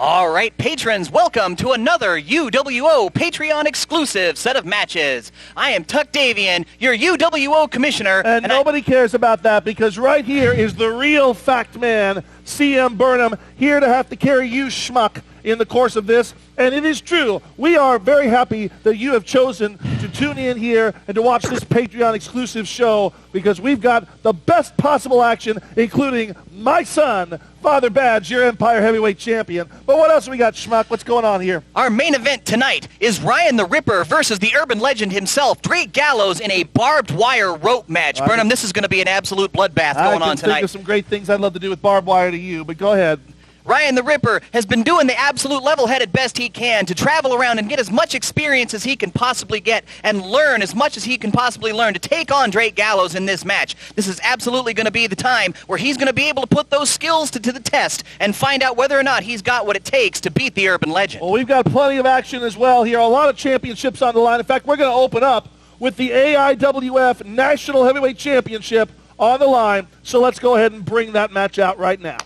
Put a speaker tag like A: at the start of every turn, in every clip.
A: All right, patrons, welcome to another UWO Patreon exclusive set of matches. I am Tuck Davian, your UWO commissioner.
B: And nobody cares about that because right here is the real fact man, CM Burnham, here to have to carry you schmuck in the course of this. And it is true, we are very happy that you have chosen to tune in here and to watch this Patreon exclusive show because we've got the best possible action, including my son, Father Padge, your Empire Heavyweight Champion. But what else we got, schmuck? What's going on here?
A: Our main event tonight is Ryan the Ripper versus the urban legend himself, Drake Gallows, in a barbed wire rope match. Burnham, this is going to be an absolute bloodbath going on tonight.
B: I can think of some great things I'd love to do with barbed wire to you, but go ahead.
A: Ryan the Ripper has been doing the absolute level-headed best he can to travel around and get as much experience as he can possibly get and learn as much as he can possibly learn to take on Drake Gallows in this match. This is absolutely going to be the time where he's going to be able to put those skills to the test and find out whether or not he's got what it takes to beat the urban legend.
B: Well, we've got plenty of action as well here. A lot of championships on the line. In fact, we're going to open up with the AIWF National Heavyweight Championship on the line. So let's go ahead and bring that match out right now.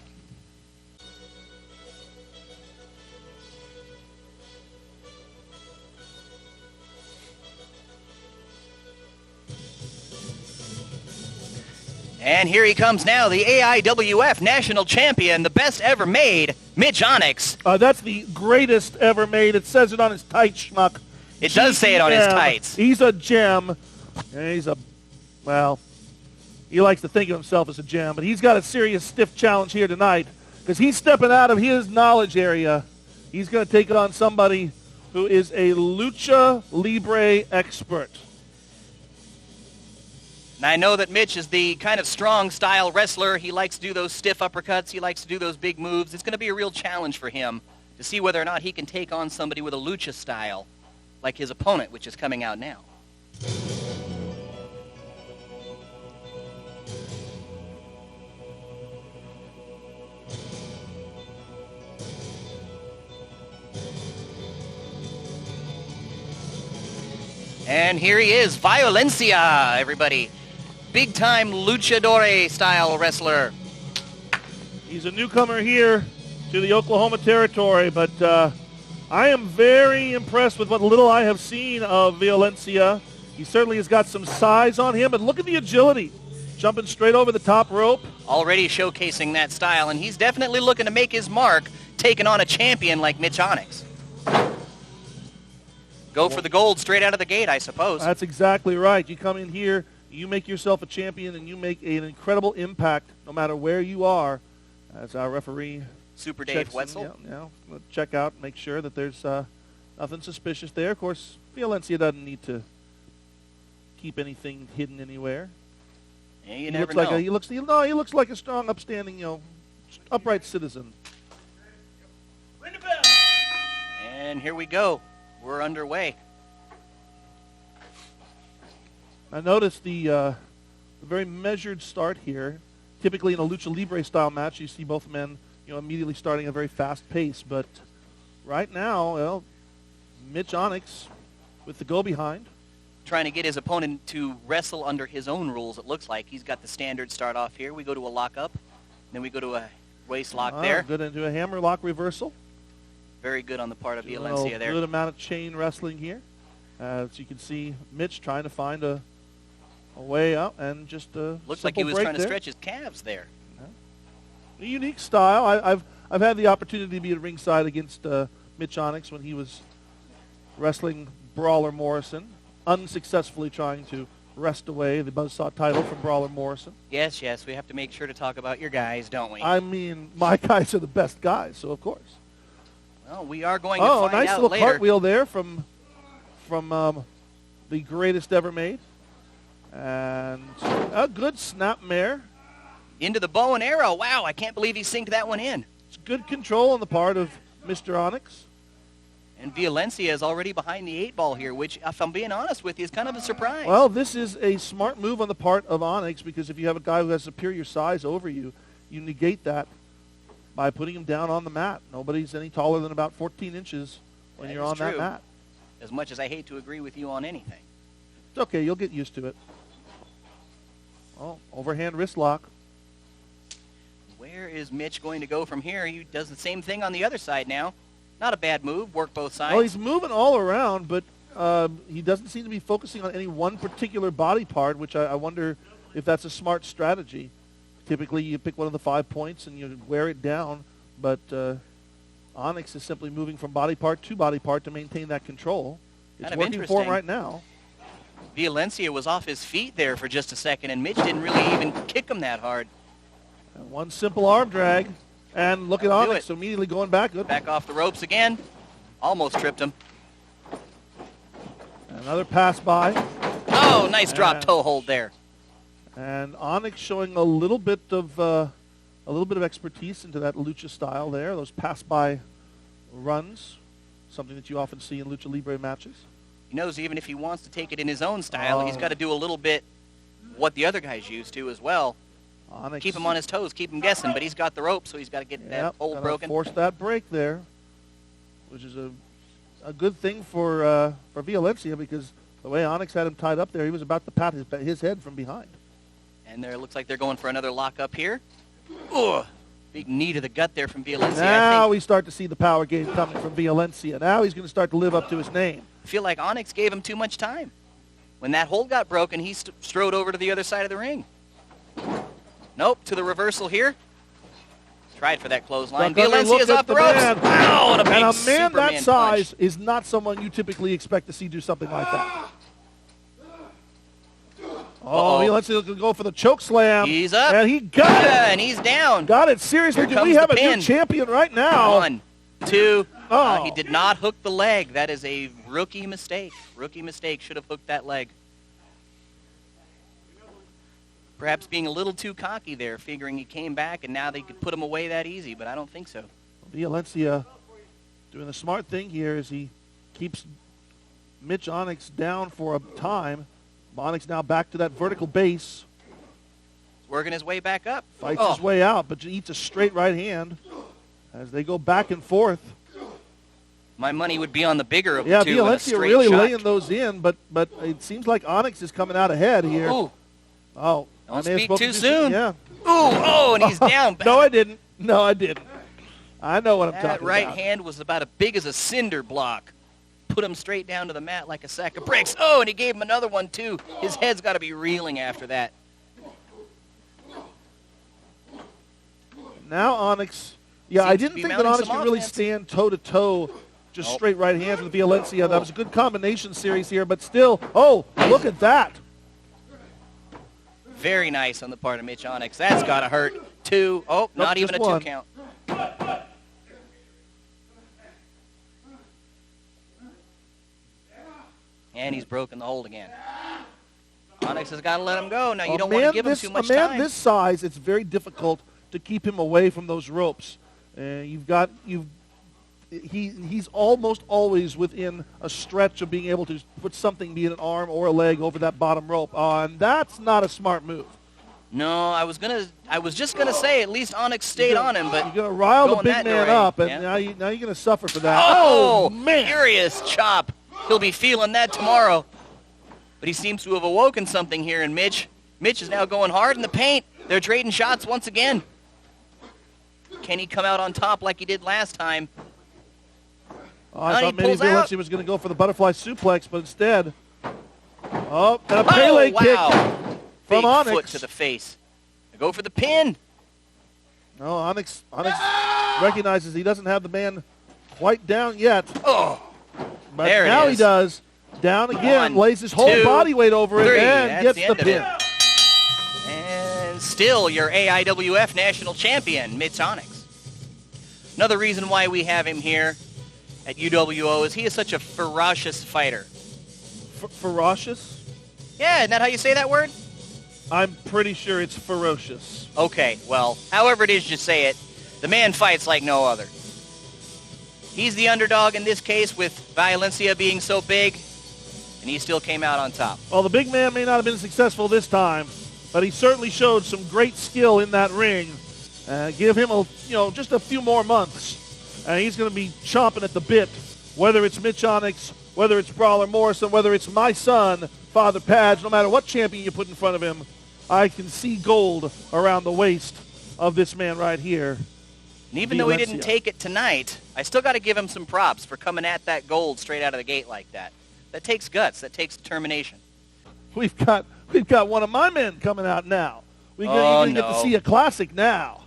A: And here he comes now, the AIWF National Champion, the best ever made, Mitch Onyx.
B: That's the greatest ever made. It says it on his tights, schmuck.
A: It does say it on his tights.
B: He's a gem. And he's a, well, he likes to think of himself as a gem, but he's got a serious stiff challenge here tonight because he's stepping out of his knowledge area. He's going to take it on somebody who is a lucha libre expert.
A: And I know that Mitch is the kind of strong-style wrestler. He likes to do those stiff uppercuts. He likes to do those big moves. It's going to be a real challenge for him to see whether or not he can take on somebody with a lucha style like his opponent, which is coming out now. And here he is, Violencia, everybody. Big-time luchador-style wrestler.
B: He's a newcomer here to the Oklahoma territory, but I am very impressed with what little I have seen of Violencia. He certainly has got some size on him, but look at the agility. Jumping straight over the top rope.
A: Already showcasing that style, and he's definitely looking to make his mark, taking on a champion like Mitch Onyx. Go for the gold straight out of the gate, I suppose.
B: That's exactly right. You come in here, you make yourself a champion, and you make an incredible impact no matter where you are. As our referee,
A: Super Dave Wetzel.
B: Check out, make sure that there's nothing suspicious there. Of course, Violencia doesn't need to keep anything hidden anywhere.
A: Yeah, you never know.
B: He looks like a strong, upstanding, upright citizen.
A: Ring the bell. And here we go. We're underway.
B: I noticed the very measured start here. Typically in a lucha libre style match, you see both men, immediately starting at a very fast pace. But right now, well, Mitch Onyx with the go behind,
A: trying to get his opponent to wrestle under his own rules. It looks like he's got the standard start off here. We go to a lockup, then we go to a waist lock there.
B: Good into a hammer lock reversal.
A: Very good on the part of Violencia there.
B: Good amount of chain wrestling here. As you can see, Mitch trying to find a way out and just a
A: looks like he was trying to stretch his calves there.
B: A unique style. I've had the opportunity to be at ringside against Mitch Onyx when he was wrestling Brawler Morrison, unsuccessfully trying to wrest away the Buzzsaw title from Brawler Morrison.
A: Yes, we have to make sure to talk about your guys, don't we?
B: I mean, my guys are the best guys, so of course.
A: Well, we are going to find out later.
B: Oh, nice little cartwheel there from the greatest ever made. And a good snapmare.
A: Into the bow and arrow. Wow, I can't believe he synced that one in.
B: It's good control on the part of Mr. Onyx.
A: And Violencia is already behind the 8-ball here, which, if I'm being honest with you, is kind of a surprise.
B: Well, this is a smart move on the part of Onyx because if you have a guy who has superior size over you, you negate that by putting him down on the mat. Nobody's any taller than about 14 inches when you're on that mat.
A: As much as I hate to agree with you on anything.
B: It's okay. You'll get used to it. Oh, overhand wrist lock.
A: Where is Mitch going to go from here? He does the same thing on the other side now. Not a bad move. Work both sides.
B: Well, he's moving all around, but he doesn't seem to be focusing on any one particular body part, which I wonder if that's a smart strategy. Typically, you pick one of the 5 points and you wear it down, but Onyx is simply moving from body part to body part to maintain that control. It's working for him right now.
A: Violencia was off his feet there for just a second, and Mitch didn't really even kick him that hard.
B: And one simple arm drag, and look at Onyx immediately going back. Good.
A: Back off the ropes again. Almost tripped him.
B: Another pass by.
A: Oh, nice drop toe hold there.
B: And Onyx showing a little bit of expertise into that lucha style there. Those pass by runs, something that you often see in lucha libre matches.
A: He knows even if he wants to take it in his own style, he's got to do a little bit what the other guys used to as well.
B: Onyx.
A: Keep him on his toes, keep him guessing, but he's got the rope, so he's got to get that hold broken.
B: Force that break there, which is a good thing for Violencia, because the way Onyx had him tied up there, he was about to pat his head from behind.
A: And there it looks like they're going for another lock up here. Ugh. Big knee to the gut there from Violencia.
B: Now we start to see the power game coming from Violencia. Now he's going to start to live up to his name.
A: I feel like Onyx gave him too much time. When that hold got broken, he strode over to the other side of the ring. Nope, to the reversal here. Tried for that clothesline. Violencia's off the ropes. Wow, and a man
B: that size
A: punch.
B: is not someone you typically expect to see do something like that. Oh, Violencia going to go for the choke slam.
A: He's up.
B: And he got it.
A: And he's down.
B: Got it. Seriously, do we have a new champion right now?
A: 1, 2. He did not hook the leg. That is a rookie mistake. Rookie mistake. Should have hooked that leg. Perhaps being a little too cocky there, figuring he came back and now they could put him away that easy, but I don't think so.
B: Violencia doing the smart thing here is he keeps Mitch Onyx down for a time. Onyx now back to that vertical base.
A: He's working his way back up.
B: Fights his way out, but eats a straight right hand as they go back and forth.
A: My money would be on the bigger of the two.
B: Yeah, Violencia really laying those in, but it seems like Onyx is coming out ahead here.
A: Ooh.
B: Oh.
A: Don't speak too soon.
B: Yeah.
A: Ooh, and he's down.
B: No, I didn't. No, I didn't. I know what I'm talking about.
A: That right hand was about as big as a cinder block. Put him straight down to the mat like a sack of bricks. Oh, and he gave him another one, too. His head's got to be reeling after that.
B: Now Onyx, I didn't think that Onyx could really stand toe-to-toe, just straight right hands with Violencia. That was a good combination series here, but still, look at that.
A: Very nice on the part of Mitch Onyx. That's got to hurt. 2. Oh, not even a 2 count. And he's broken the hold again. Onyx has got to let him go. Now, you don't want to give him too much time.
B: A man this size, it's very difficult to keep him away from those ropes. He's almost always within a stretch of being able to put something, be it an arm or a leg, over that bottom rope. And that's not a smart move.
A: No, I was just gonna say at least Onyx stayed on him, but
B: you're gonna rile the big man up, and now you're gonna suffer for that.
A: Oh
B: man!
A: Furious chop. He'll be feeling that tomorrow. But he seems to have awoken something here in Mitch. Mitch is now going hard in the paint. They're trading shots once again. Can he come out on top like he did last time?
B: I thought maybe Violencia was going to go for the butterfly suplex, but instead, and a Pele kick from Onyx.
A: Big foot to the face. They go for the pin.
B: No, Onyx recognizes he doesn't have the man quite down yet.
A: Oh,
B: but now he does. Down again, lays his whole body weight over it, and gets the pin.
A: And still your AIWF National Champion, Mitch Onyx. Another reason why we have him here at UWO is he is such a ferocious fighter.
B: Ferocious?
A: Yeah, isn't that how you say that word?
B: I'm pretty sure it's ferocious.
A: Okay, well, however it is you say it, the man fights like no other. He's the underdog in this case with Violencia being so big, and he still came out on top.
B: Well, the big man may not have been successful this time, but he certainly showed some great skill in that ring. Give him just a few more months, and he's going to be chomping at the bit, whether it's Mitch Onyx, whether it's Brawler Morrison, whether it's my son, Father Padge. No matter what champion you put in front of him, I can see gold around the waist of this man right here.
A: And even though he
B: Violencia.
A: didn't take it tonight, I still got to give him some props for coming at that gold straight out of the gate like that. That takes guts. That takes determination.
B: We've got one of my men coming out now. You're gonna get to see a classic now.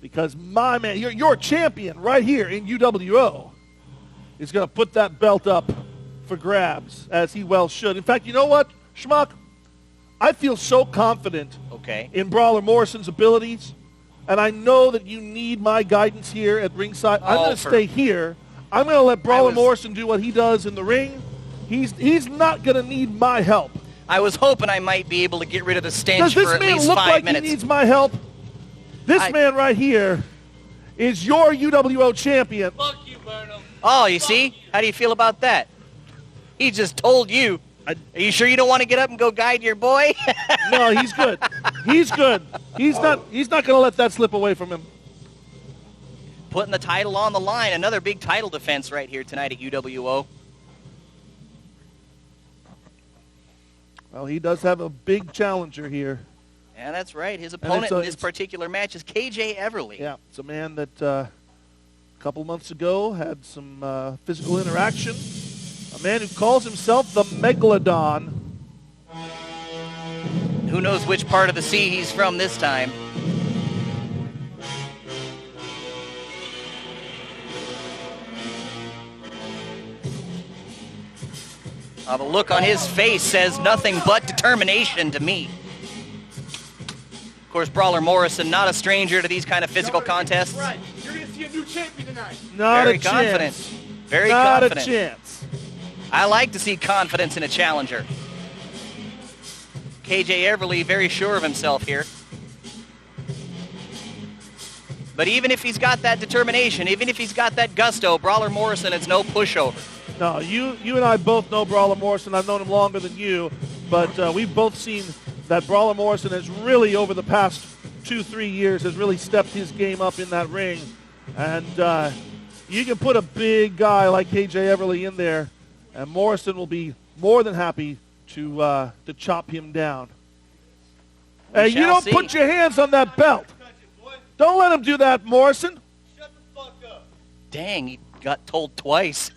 B: Because my man, your champion right here in UWO is going to put that belt up for grabs, as he well should. In fact, you know what, Schmuck? I feel so confident in Brawler Morrison's abilities, and I know that you need my guidance here at ringside. I'm going to stay here. I'm going to let Brawler Morrison do what he does in the ring. He's not going to need my help.
A: I was hoping I might be able to get rid of the stench for at least 5 minutes.
B: Does this man look like he needs my help? This man right here is your UWO champion.
C: Fuck you, Burnham.
A: Oh, you see? How do you feel about that? He just told you. Are you sure you don't want to get up and go guide your boy?
B: No, he's good. He's good. He's not going to let that slip away from him.
A: Putting the title on the line. Another big title defense right here tonight at UWO.
B: Well, he does have a big challenger here.
A: Yeah, that's right. His opponent in this particular match is KJ Everly.
B: Yeah, it's a man that a couple months ago had some physical interaction. A man who calls himself the Megalodon.
A: Who knows which part of the sea he's from this time. The look on his face says nothing but determination to me. Of course, Brawler Morrison, not a stranger to these kind of physical contests.
C: Right. You're going to see a new champion tonight.
A: Very confident. Very confident.
B: Not a chance.
A: I like to see confidence in a challenger. KJ Everly very sure of himself here. But even if he's got that determination, even if he's got that gusto, Brawler Morrison is no pushover.
B: No, you and I both know Brawler Morrison. I've known him longer than you, but we've both seen that Brawler Morrison has really, over the past 2-3 years, has really stepped his game up in that ring. And you can put a big guy like KJ Everly in there, and Morrison will be more than happy to chop him down. Hey, you don't put your hands on that belt. Don't let him do that, Morrison.
C: Shut the fuck up.
A: Dang, he got told twice.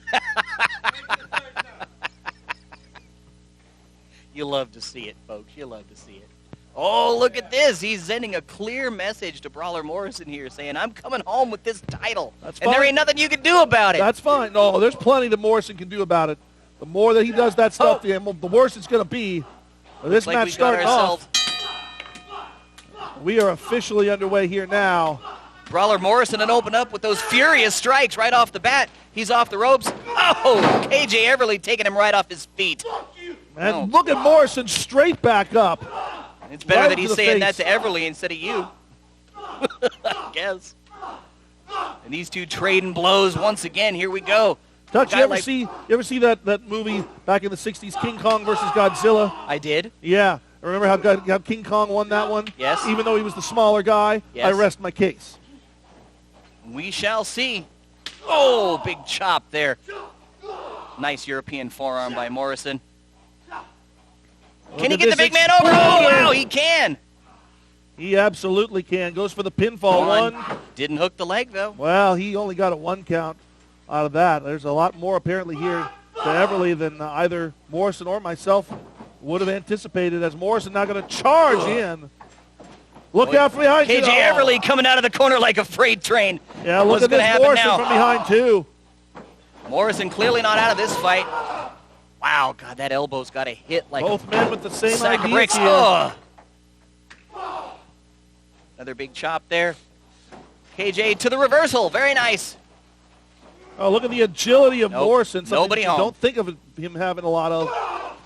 A: You love to see it, folks. You love to see it. Oh, look at this. He's sending a clear message to Brawler Morrison here saying, I'm coming home with this title.
B: That's
A: and there ain't nothing you can do about it.
B: That's fine. No, there's plenty that Morrison can do about it. The more that he does that stuff to him, the worse it's going to be. This match starting off. We are officially underway here now.
A: Brawler Morrison and open up with those furious strikes right off the bat. He's off the ropes. Oh, KJ Everly taking him right off his feet.
B: And look at Morrison straight back up.
A: It's better that he's saying that to Everly instead of you. I guess. And these two trading blows once again. Here we go.
B: Dutch, you ever see that movie back in the 60s, King Kong versus Godzilla?
A: I did.
B: Yeah. Remember how King Kong won that one?
A: Yes.
B: Even though he was the smaller guy?
A: Yes.
B: I rest my case.
A: We shall see. Oh, big chop there. Nice European forearm by Morrison. Can he get the big man over? Oh, wow, he can.
B: He absolutely can. Goes for the pinfall. One.
A: Didn't hook the leg, though.
B: Well, he only got a 1 count out of that. There's a lot more apparently here to Everly than either Morrison or myself would have anticipated, as Morrison now going to charge in. Look out from behind.
A: KJ Everly coming out of the corner like a freight train.
B: Yeah, look at this Morrison from behind, too.
A: Morrison clearly not out of this fight. Wow, God, that elbow's got to hit like
B: both men with the same
A: sack of
B: idea
A: bricks.
B: here.
A: Another big chop there. KJ to the reversal. Very nice.
B: Oh, look at the agility of Morrison.
A: Nobody home.
B: Don't think of him having a lot of.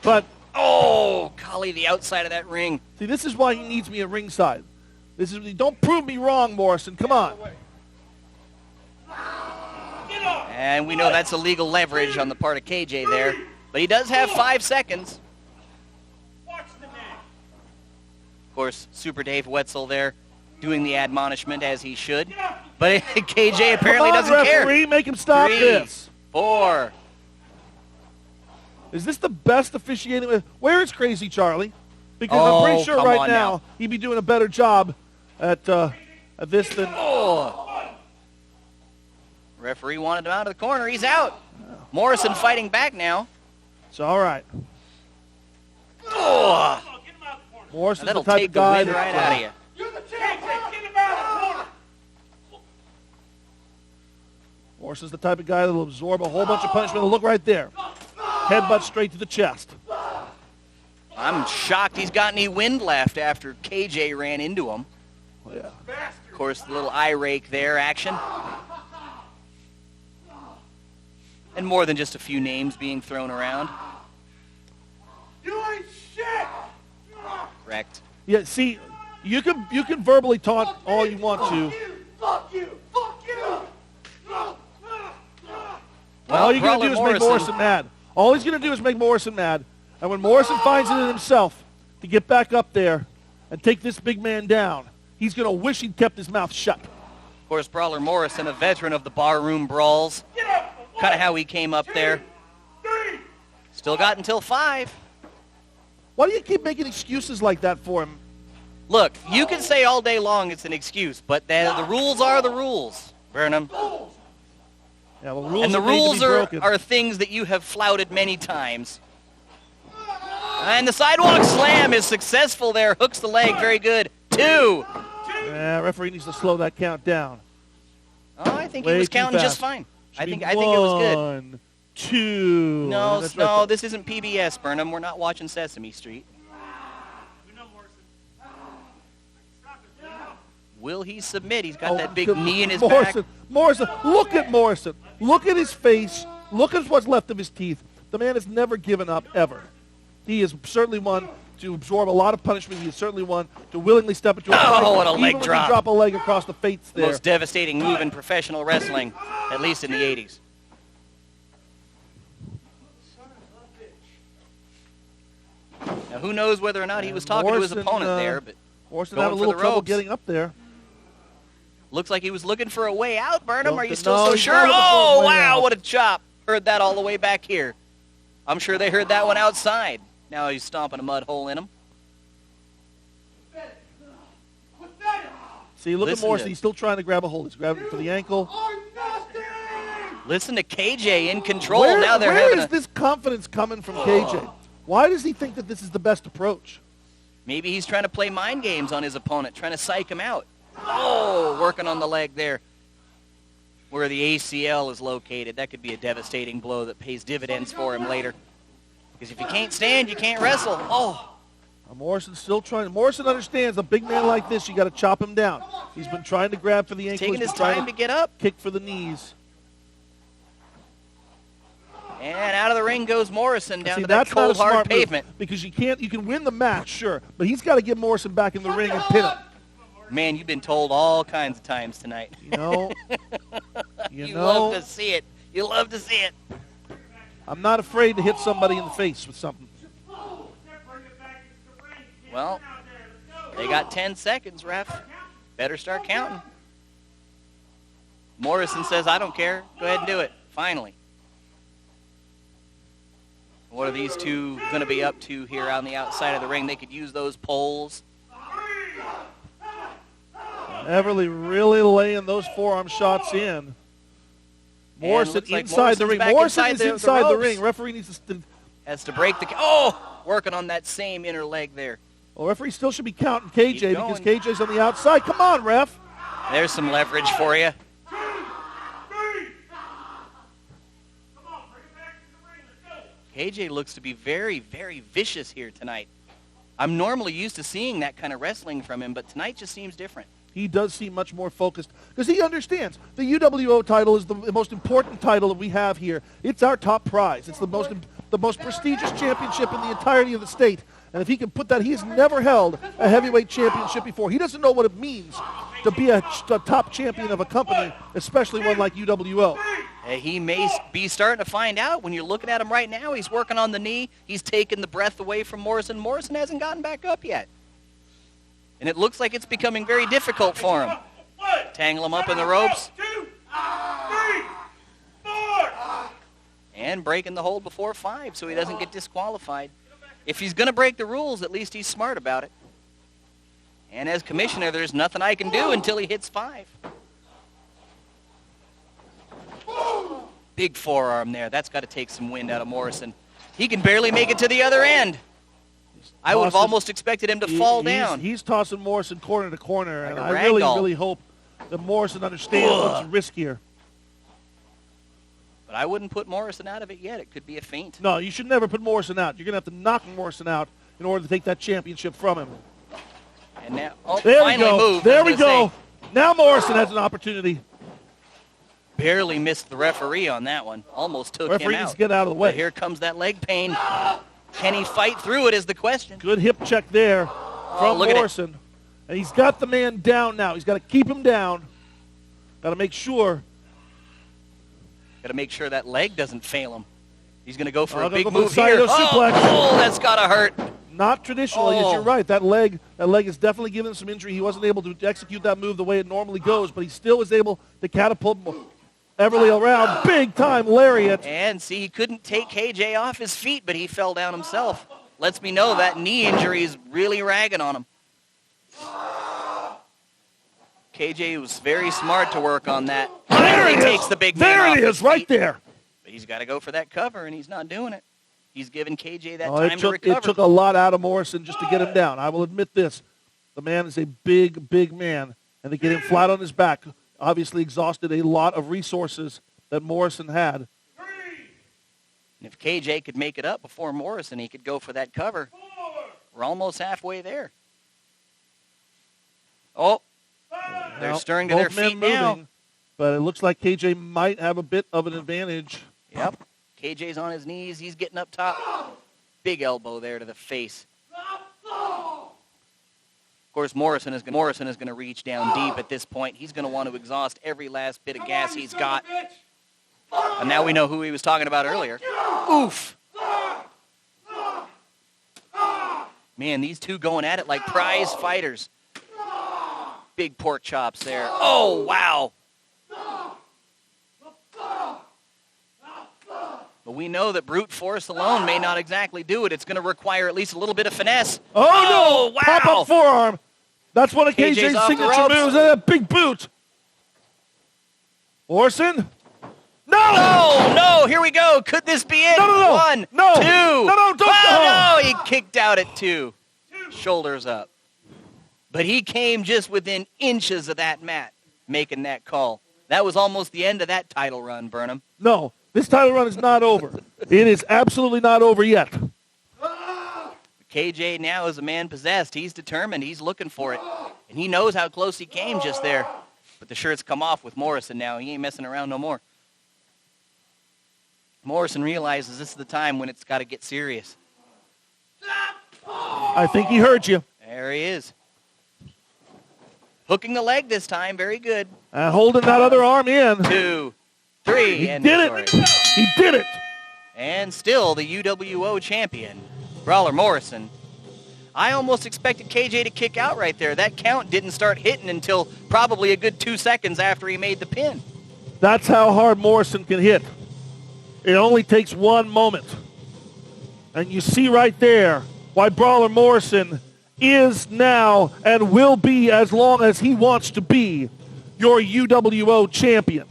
B: But
A: oh, golly, the outside of that ring.
B: See, this is why he needs me at ringside. Don't prove me wrong, Morrison. Come on.
A: And we know that's illegal leverage on the part of KJ there. But he does have 5 seconds. Of course, Super Dave Wetzel there doing the admonishment as he should. But KJ apparently doesn't care.
B: Referee, make him stop
A: 3,
B: this.
A: 4.
B: Is this the best officiating? Where is Crazy Charlie? Because I'm pretty sure right now he'd be doing a better job at this than...
A: Oh. Referee wanted him out of the corner. He's out. Morrison fighting back now.
B: It's all right.
A: Oh.
B: Morrison's
A: That'll
B: the type
A: take
B: of guy
A: the wind right out of you.
C: You're the champ. Get him out of the corner.
B: Morrison's the type of guy that will absorb a whole bunch of punishment. Look right there. Headbutt straight to the chest.
A: I'm shocked he's got any wind left after KJ ran into him.
B: Oh, yeah.
A: Of course, the little eye rake there action. And more than just a few names being thrown around.
C: You ain't shit.
A: Correct.
B: Yeah, see, you can verbally taunt all you want to.
C: Fuck you. Fuck you.
B: All you're going to do is
A: Brawler
B: make Morrison mad. All he's going to do is make Morrison mad. And when Morrison finds it in himself to get back up there and take this big man down, he's going to wish he'd kept his mouth shut.
A: Of course, Brawler Morrison, a veteran of the barroom brawls. Kind of how he came up there. Still got until 5.
B: Why do you keep making excuses like that for him?
A: Look, you can say all day long it's an excuse, but the rules are the rules, Burnham.
B: Yeah, well, rules
A: And the
B: that need to
A: rules
B: be broken.
A: are things that you have flouted many times. And the sidewalk slam is successful there. Hooks the leg. Very good. 2.
B: Yeah, referee needs to slow that count down.
A: Oh, I think
B: Way
A: he was
B: too
A: counting just
B: fast.
A: fine. I
B: Should
A: think
B: be
A: it was good.
B: 1, 2.
A: No,
B: And that's right
A: no,
B: there.
A: this isn't PBS, Burnham. We're not watching Sesame Street. Will he submit? He's got that big knee in his
B: Morrison,
A: back.
B: Morrison, look at Morrison. Look at his face. Look at what's left of his teeth. The man has never given up, ever. He is certainly one to absorb a lot of punishment. He is certainly one to willingly step into a fight.
A: what a leg
B: even when
A: drop.
B: you drop a leg across the face
A: The
B: there.
A: most devastating move in professional wrestling, at least in the 80s. Now, who knows whether or not he was talking to his
B: Morrison,
A: opponent there, but
B: Morrison
A: going
B: had a
A: for
B: little
A: the
B: trouble
A: ropes.
B: getting up there.
A: looks like he was looking for a way out, Burnham.
B: Don't
A: Are you
B: think-
A: still
B: no,
A: so
B: he's
A: sure?
B: not looking for a
A: Oh,
B: way
A: wow,
B: out.
A: what a chop. Heard that all the way back here. I'm sure they heard that one outside. Now he's stomping a mud hole in him.
B: See, look
A: Listen
B: at Morrison.
A: to-
B: He's still trying to grab a hold. He's grabbing for the ankle.
A: Listen to KJ in control.
B: Where,
A: Now they're
B: where
A: having
B: is
A: a...
B: this confidence coming from KJ? Why does he think that this is the best approach?
A: Maybe he's trying to play mind games on his opponent, trying to psych him out. Oh, working on the leg there where the ACL is located. That could be a devastating blow that pays dividends for him later. Because if you can't stand, you can't wrestle. Oh,
B: Morrison's still trying. Morrison understands a big man like this, you got to chop him down. He's been trying to grab for the ankle.
A: taking
B: He's
A: his
B: been trying
A: time to get up.
B: kick for the knees.
A: And out of the ring goes Morrison down
B: See,
A: to that
B: that's not a
A: cold, hard
B: smart move,
A: pavement.
B: because you can win the match, sure, but he's got to get Morrison back in the ring and pin him.
A: Man, you've been told all kinds of times tonight.
B: You know,
A: You
B: know,
A: love to see it. You love to see it.
B: I'm not afraid to hit somebody in the face with something.
A: Well, they got 10 seconds, ref. Better start counting. Morrison says, I don't care. Go ahead and do it. Finally. What are these two going to be up to here on the outside of the ring? They could use those poles.
B: Everly really laying those forearm shots in. Morrison
A: looks like
B: inside the
A: Morrison's
B: ring.
A: back
B: Morrison
A: inside
B: is
A: the
B: inside the
A: ropes.
B: ring. Referee needs to...
A: Has to break the... Oh! Working on that same inner leg there.
B: Well, referee still should be counting KJ
A: Keep
B: because
A: going.
B: KJ's on the outside. Come on, ref.
A: There's some leverage for you. KJ looks to be very, very vicious here tonight. I'm normally used to seeing that kind of wrestling from him, but tonight just seems different.
B: He does seem much more focused because he understands the UWO title is the most important title that we have here. It's our top prize. It's the most prestigious championship in the entirety of the state. And if he can put that, he has never held a heavyweight championship before. He doesn't know what it means to be a top champion of a company, especially one like UWO.
A: He may be starting to find out. When you're looking at him right now, he's working on the knee. He's taking the breath away from Morrison. Morrison hasn't gotten back up yet. And it looks like it's becoming very difficult for him. Tangle him up in the ropes.
C: 1, 2, 3, 4.
A: And breaking the hold before 5 so he doesn't get disqualified. If he's going to break the rules, at least he's smart about it. And as commissioner, there's nothing I can do until he hits 5. Big forearm there. That's got to take some wind out of Morrison. He can barely make it to the other end. I would have almost expected him to fall down.
B: He's tossing Morrison corner to corner,
A: Like
B: and
A: a
B: I
A: rag doll.
B: really hope that Morrison understands what's riskier.
A: But I wouldn't put Morrison out of it yet. It could be a feint.
B: No, you should never put Morrison out. You're going to have to knock Morrison out in order to take that championship from him.
A: And now,
B: There we
A: finally
B: go.
A: moved,
B: There
A: I was
B: we
A: gonna
B: go. Now Morrison has an opportunity.
A: Barely missed the referee on that one. Almost took
B: Referee
A: him
B: needs
A: out.
B: to get out of the way.
A: But here comes that leg pain. Can he fight through it is the question.
B: Good hip check there from
A: look at it.
B: Morrison. And he's got the man down now. He's got to keep him down. Got to make sure.
A: Got to make sure that leg doesn't fail him. He's going to go for a
B: Gonna
A: big
B: go for the
A: move here.
B: Saito suplex.
A: Oh, that's got to hurt.
B: Not traditionally,
A: Oh.
B: you're right. That leg is definitely giving him some injury. He wasn't able to execute that move the way it normally goes, but he still was able to catapult Everly around. Big time lariat.
A: And see, he couldn't take KJ off his feet, but he fell down himself. Lets me know that knee injury is really ragging on him. KJ was very smart to work on that.
B: There
A: He
B: it
A: takes
B: is.
A: the big man
B: There
A: off
B: it
A: his
B: is, right
A: feet.
B: there.
A: But he's got to go for that cover, and he's not doing it. He's giving KJ that
B: Oh,
A: time to recover.
B: it took a lot out of Morrison just to get him down. I will admit this. The man is a big, big man, and to get him flat on his back obviously exhausted a lot of resources that Morrison had.
A: And if KJ could make it up before Morrison, he could go for that cover. We're almost halfway there. Oh, they're
B: Now,
A: stirring to their
B: both men
A: feet now.
B: moving, but it looks like KJ might have a bit of an advantage.
A: Yep. KJ's on his knees. He's getting up top. Big elbow there to the face. Of course, Morrison is going to reach down deep at this point. He's going to want to exhaust every last bit of gas he's got. And now we know who he was talking about earlier. Oof. Man, these two going at it like prize fighters. Big pork chops there. Oh, wow. But we know that brute force alone may not exactly do it. It's going to require at least a little bit of finesse.
B: Oh, no!
A: Wow.
B: Pop-up forearm. That's one of
A: KJ's
B: KJ's
A: off the
B: signature
A: ropes.
B: moves. And a big boot. Morrison? No!
A: Oh, no, here we go. Could this be it?
B: No.
A: 1,
B: No.
A: 2.
B: No, don't.
A: Oh, no, he kicked out at 2. Shoulders up. But he came just within inches of that mat, making that call. That was almost the end of that title run, Burnham.
B: No, this title run is not over. It is absolutely not over yet.
A: KJ now is a man possessed. He's determined. He's looking for it. And he knows how close he came just there. But the shirt's come off with Morrison now. He ain't messing around no more. Morrison realizes this is the time when it's got to get serious.
B: I think he heard you.
A: There he is. Hooking the leg this time. Very good.
B: And holding that other arm in.
A: 2, 3.
B: He
A: and
B: did it.
A: sorry.
B: He did it.
A: And still the UWO champion, Brawler Morrison. I almost expected KJ to kick out right there. That count didn't start hitting until probably a good 2 seconds after he made the pin.
B: That's how hard Morrison can hit. It only takes one moment. And you see right there why Brawler Morrison is now and will be, as long as he wants to be, your UWO champion.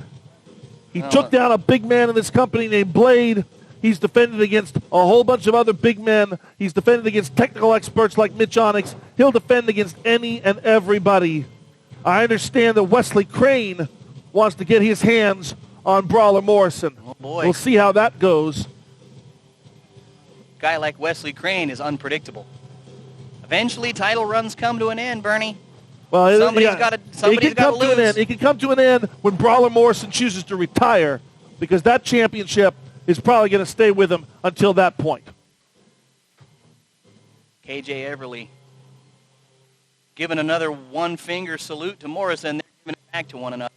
B: He took down a big man in this company named Blade. He's defended against a whole bunch of other big men. He's defended against technical experts like Mitch Onyx. He'll defend against any and everybody. I understand that Wesley Crane wants to get his hands on Brawler Morrison.
A: Oh, boy.
B: We'll see how that goes.
A: A guy like Wesley Crane is unpredictable. Eventually, title runs come to an end, Bernie.
B: Well,
A: Somebody's gotta lose.
B: It can come to an end when Brawler Morrison chooses to retire, because that championship is probably going to stay with him until that point.
A: KJ Everly giving another one-finger salute to Morrison, then giving it back to one another.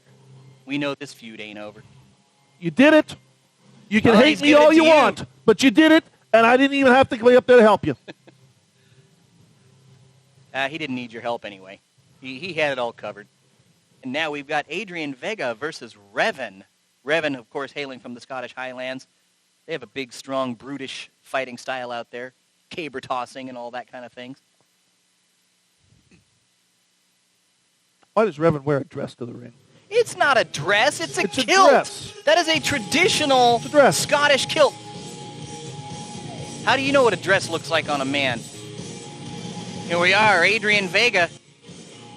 A: We know this feud ain't over.
B: You did it. You can
A: Well,
B: hate
A: he's
B: me
A: giving
B: all
A: it
B: you
A: to
B: want, but you did it, and I didn't even have to be up there to help you.
A: He didn't need your help anyway. He had it all covered. And now we've got Adrian Vega versus Revan. Revan, of course, hailing from the Scottish Highlands. They have a big, strong, brutish fighting style out there. Caber tossing and all that kind of things.
B: Why does Revan wear a dress to the ring?
A: It's not a dress. It's a
B: It's a
A: kilt.
B: dress.
A: That is a traditional
B: It's a dress.
A: Scottish kilt. How do you know what a dress looks like on a man? Here we are, Adrian Vega.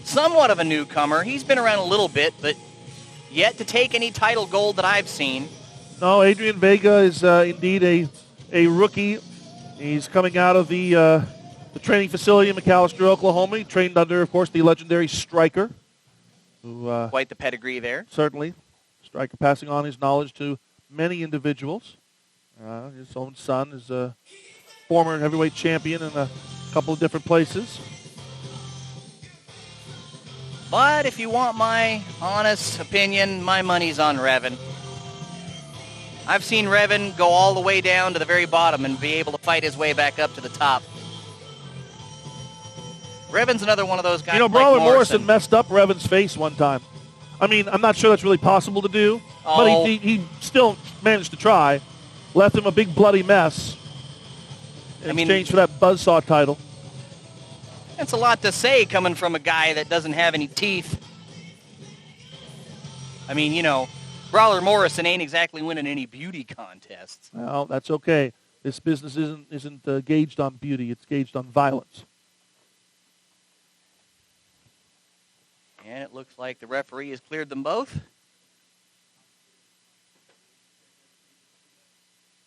A: Somewhat of a newcomer. He's been around a little bit, but yet to take any title gold that I've seen.
B: No, Adrian Vega is indeed a rookie. He's coming out of the training facility in McAlester, Oklahoma. He trained under, of course, the legendary Striker. Who,
A: Quite the pedigree there.
B: certainly. Striker passing on his knowledge to many individuals. His own son is a former heavyweight champion in a couple of different places.
A: But if you want my honest opinion, my money's on Revan. I've seen Revan go all the way down to the very bottom and be able to fight his way back up to the top. Revan's another one of those guys.
B: You know,
A: like
B: Brawler
A: Morrison
B: messed up Revan's face one time. I mean, I'm not sure that's really possible to do, but
A: Oh.
B: he still managed to try. Left him a big bloody mess in exchange for that buzzsaw title.
A: That's a lot to say coming from a guy that doesn't have any teeth. I mean, you know, Brawler Morrison ain't exactly winning any beauty contests.
B: Well, that's okay. This business isn't gauged on beauty. It's gauged on violence.
A: And it looks like the referee has cleared them both.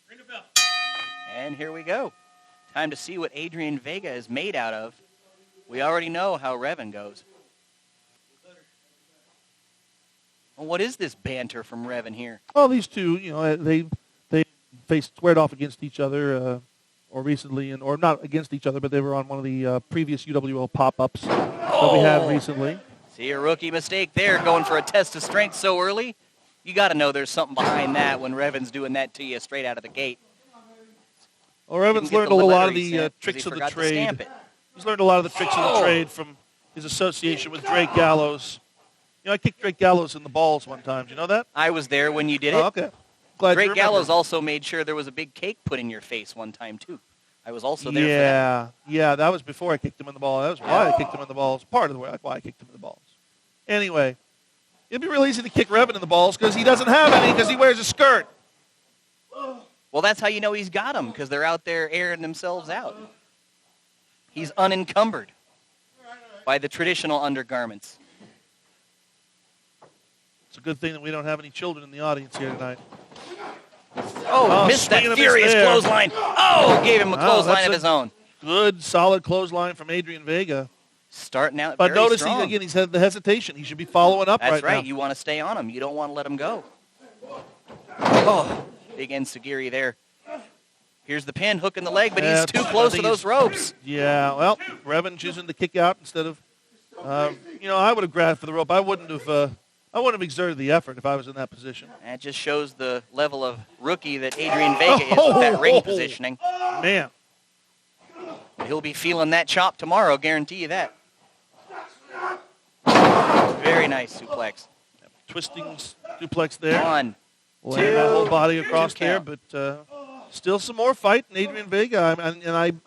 C: Ring the bell.
A: And here we go. Time to see what Adrian Vega is made out of. We already know how Revan goes. Well, what is this banter from Revan here?
B: Well, these two, you know, they squared off against each other or recently, or not against each other, but they were on one of the previous UWO pop-ups that we had recently.
A: See a rookie mistake there, going for a test of strength so early. You got to know there's something behind that when Revan's doing that to you straight out of the gate.
B: Well, Revan's learned a lot of the tricks of the trade. He's learned a lot of the tricks of the trade from his association with Drake Gallows. You know, I kicked Drake Gallows in the balls one time. Do you know that?
A: I was there when you did it.
B: Oh, okay. Glad you
A: Drake
B: remember.
A: Gallows also made sure there was a big cake put in your face one time, too. I was also there for that.
B: Yeah, that was before I kicked him in the ball. That was why I kicked him in the balls. Part of the way why I kicked him in the balls. Anyway, it'd be real easy to kick Revan in the balls because he doesn't have any because he wears a skirt.
A: Well, that's how you know he's got them, because they're out there airing themselves out. He's unencumbered by the traditional undergarments.
B: It's a good thing that we don't have any children in the audience here tonight.
A: Oh, missed that
B: swing and a miss
A: furious
B: there.
A: clothesline. Oh, gave him a clothesline
B: that's
A: of
B: a-
A: his own.
B: Good, solid clothesline from Adrian Vega.
A: Starting out
B: But
A: very
B: notice,
A: strong.
B: again, he's had the hesitation. He should be following up
A: That's right.
B: now.
A: You want to stay on him. You don't want to let him go. Oh, big ensagiri there. Here's the pin, hook in the leg, but
B: Yeah,
A: he's too
B: I
A: close to
B: think
A: those
B: he's-
A: ropes.
B: Yeah, well, Revan choosing to kick out instead of, you know, I would have grabbed for the rope. I wouldn't have exerted the effort if I was in that position.
A: That just shows the level of rookie that Adrian Vega is with that ring positioning.
B: Man,
A: He'll be feeling that chop tomorrow, guarantee you that. Very nice suplex.
B: twisting suplex there.
A: One,
B: Laying that whole body
A: two
B: across there,
A: count.
B: but still some more fight in Adrian Vega.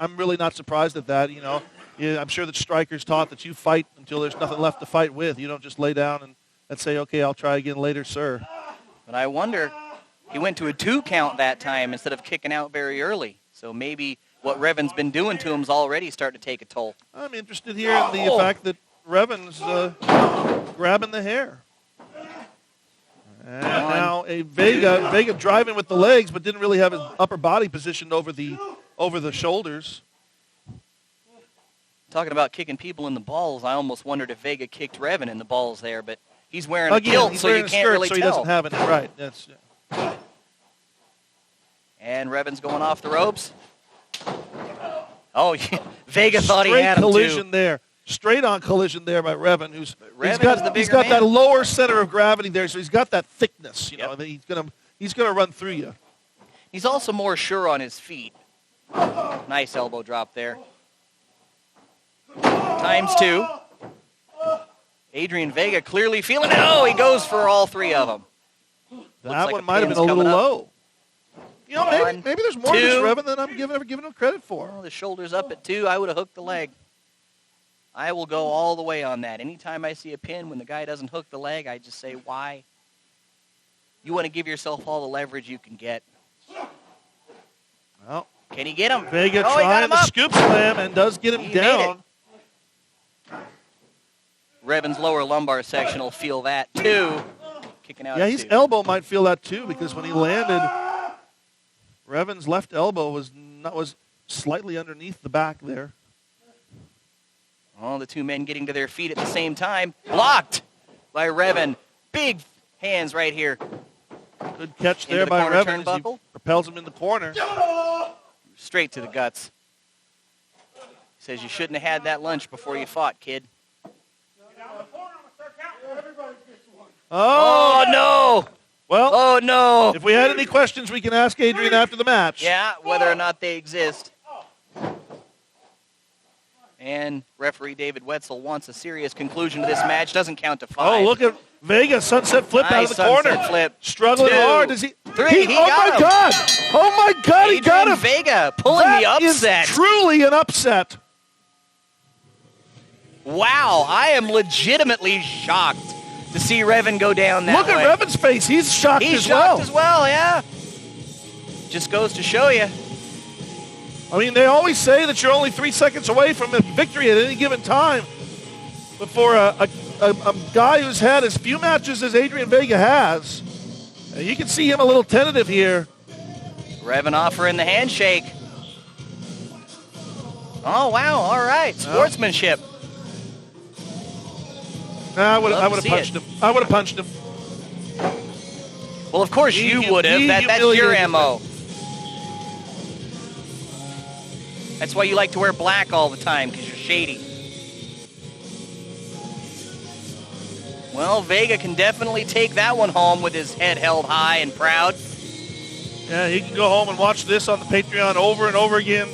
B: I'm really not surprised at that. You know, yeah, I'm sure that Striker's taught that you fight until there's nothing left to fight with. You don't just lay down and say, okay, I'll try again later, sir.
A: But I wonder, he went to a 2 count that time instead of kicking out very early. So maybe what Revan's been doing to him is already starting to take a toll.
B: I'm interested here in the fact that Revan's grabbing the hair. And now a Vega driving with the legs, but didn't really have his upper body positioned over the shoulders.
A: Talking about kicking people in the balls, I almost wondered if Vega kicked Revan in the balls there, but he's wearing a kilt,
B: he's
A: so
B: wearing
A: you
B: a
A: can't
B: skirt,
A: really
B: so he
A: tell.
B: doesn't have any. Right. That's.
A: And Revan's going off the ropes. Oh, yeah. Vega thought he
B: Straight
A: had him
B: collision
A: too.
B: there. Straight on collision there by Revan, who's
A: Revan
B: he's got,
A: is the
B: he's
A: bigger
B: got that
A: man.
B: lower center of gravity there, so he's got that thickness. You know,
A: Yep.
B: that he's gonna run through you.
A: He's also more sure on his feet. Nice elbow drop there. Times 2. Adrian Vega clearly feeling it. Oh, he goes for all 3 of them.
B: That
A: like
B: one
A: a
B: might have
A: pin's
B: been a little
A: coming up.
B: low. You know,
A: One,
B: maybe there's more to this
A: two.
B: Revan than I'm giving him credit for.
A: Oh, the shoulder's up at 2. I would have hooked the leg. I will go all the way on that. Anytime I see a pin when the guy doesn't hook the leg, I just say, why? You want to give yourself all the leverage you can get.
B: Well,
A: can he get him?
B: Vega
A: he got
B: trying
A: him
B: the
A: up.
B: scoop slam and does get him
A: He
B: down.
A: Revan's lower lumbar section will feel that, too. Kicking out
B: Yeah,
A: at
B: his
A: 2.
B: elbow might feel that too, because when he landed, Revan's left elbow was slightly underneath the back there.
A: All the two men getting to their feet at the same time. Blocked by Revan. Big hands right here.
B: Good catch
A: Into
B: there
A: the
B: by
A: corner
B: Revan as he
A: turnbuckle.
B: propels him in the corner.
A: Straight to the guts. He says you shouldn't have had that lunch before you fought, kid. Oh, no.
B: Well,
A: Oh, no.
B: if we had any questions, we can ask Adrian after the match.
A: Yeah, whether or not they exist. And referee David Wetzel wants a serious conclusion to this match. Doesn't count to 5.
B: Oh, look at Vega sunset flip out of
A: Nice
B: the corner.
A: sunset flip.
B: Struggling
A: 2,
B: hard. Does he?
A: 3. He
B: oh
A: got
B: my
A: him.
B: God! Oh my God! He got
A: Adrian
B: him.
A: Vega pulling
B: That
A: the upset.
B: is truly an upset.
A: Wow, I am legitimately shocked to see Revan go down that
B: Look
A: way.
B: at Revan's face. He's shocked
A: He's
B: as
A: shocked
B: well.
A: as well, yeah. Just goes to show you.
B: I mean, they always say that you're only 3 seconds away from a victory at any given time. But for a guy who's had as few matches as Adrian Vega has, you can see him a little tentative here.
A: Revan offering the handshake. Oh, wow, all right. Sportsmanship.
B: Nah, I would
A: Love
B: have
A: to see
B: punched
A: it.
B: him. I would have punched him.
A: Well, of course
B: He
A: you would have.
B: he
A: That's your
B: humiliated
A: MO. That's why you like to wear black all the time, because you're shady. Well, Vega can definitely take that one home with his head held high and proud.
B: Yeah, he can go home and watch this on the Patreon over and over again.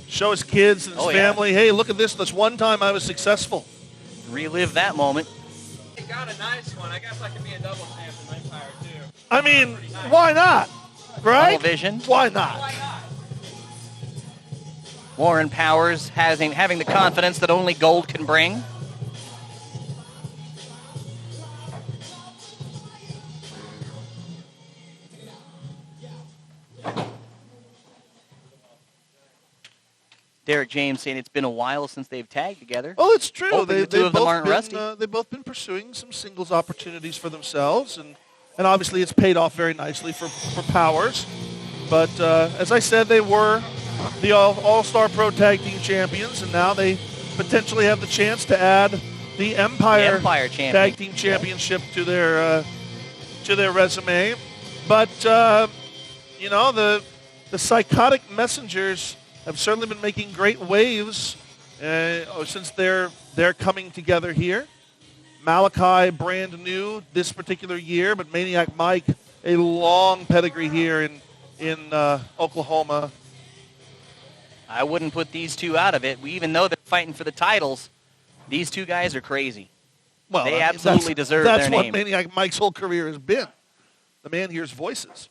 B: Show his kids and his
A: Oh, yeah.
B: family, hey, look at this. This one time I was successful.
A: Relive that moment.
D: He got a nice one. I guess I could be a double champ in Empire, too.
B: I mean, why not? Right?
A: Tunnel vision.
B: Why not?
D: Why not?
A: Warren Powers having the confidence that only gold can bring. Derek James saying it's been a while since they've tagged together.
B: Well, it's true.
A: Hoping the two of them aren't rusty.
B: They've both been pursuing some singles opportunities for themselves, and obviously it's paid off very nicely for Powers. But as I said, they were the All-Star Pro Tag Team Champions, and now they potentially have the chance to add the Empire
A: Champion.
B: Tag Team Championship to their resume. But you know, the Psychotic Messengers have certainly been making great waves since they're coming together here. Malachi, brand new this particular year, but Maniac Mike, a long pedigree here in Oklahoma.
A: I wouldn't put these two out of it. Even though they're fighting for the titles, these two guys are crazy.
B: Well,
A: They
B: I mean,
A: absolutely deserve
B: that's
A: their
B: what
A: name.
B: Maniac Mike's whole career has been. The man hears voices.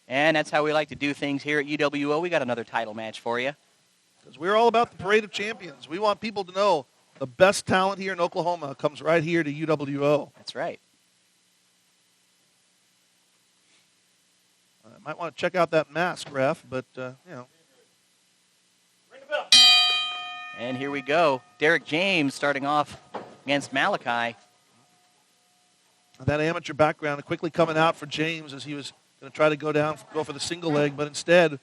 A: And that's how we like to do things here at UWO. We got another title match for you.
B: Because we're all about the Parade of Champions. We want people to know the best talent here in Oklahoma comes right here to UWO.
A: That's right.
B: I might want to check out that mask, ref, but, you know.
C: Ring the bell.
A: And here we go. Derek James starting off against Malachi.
B: That amateur background quickly coming out for James as he was going to try to go for the single leg, but instead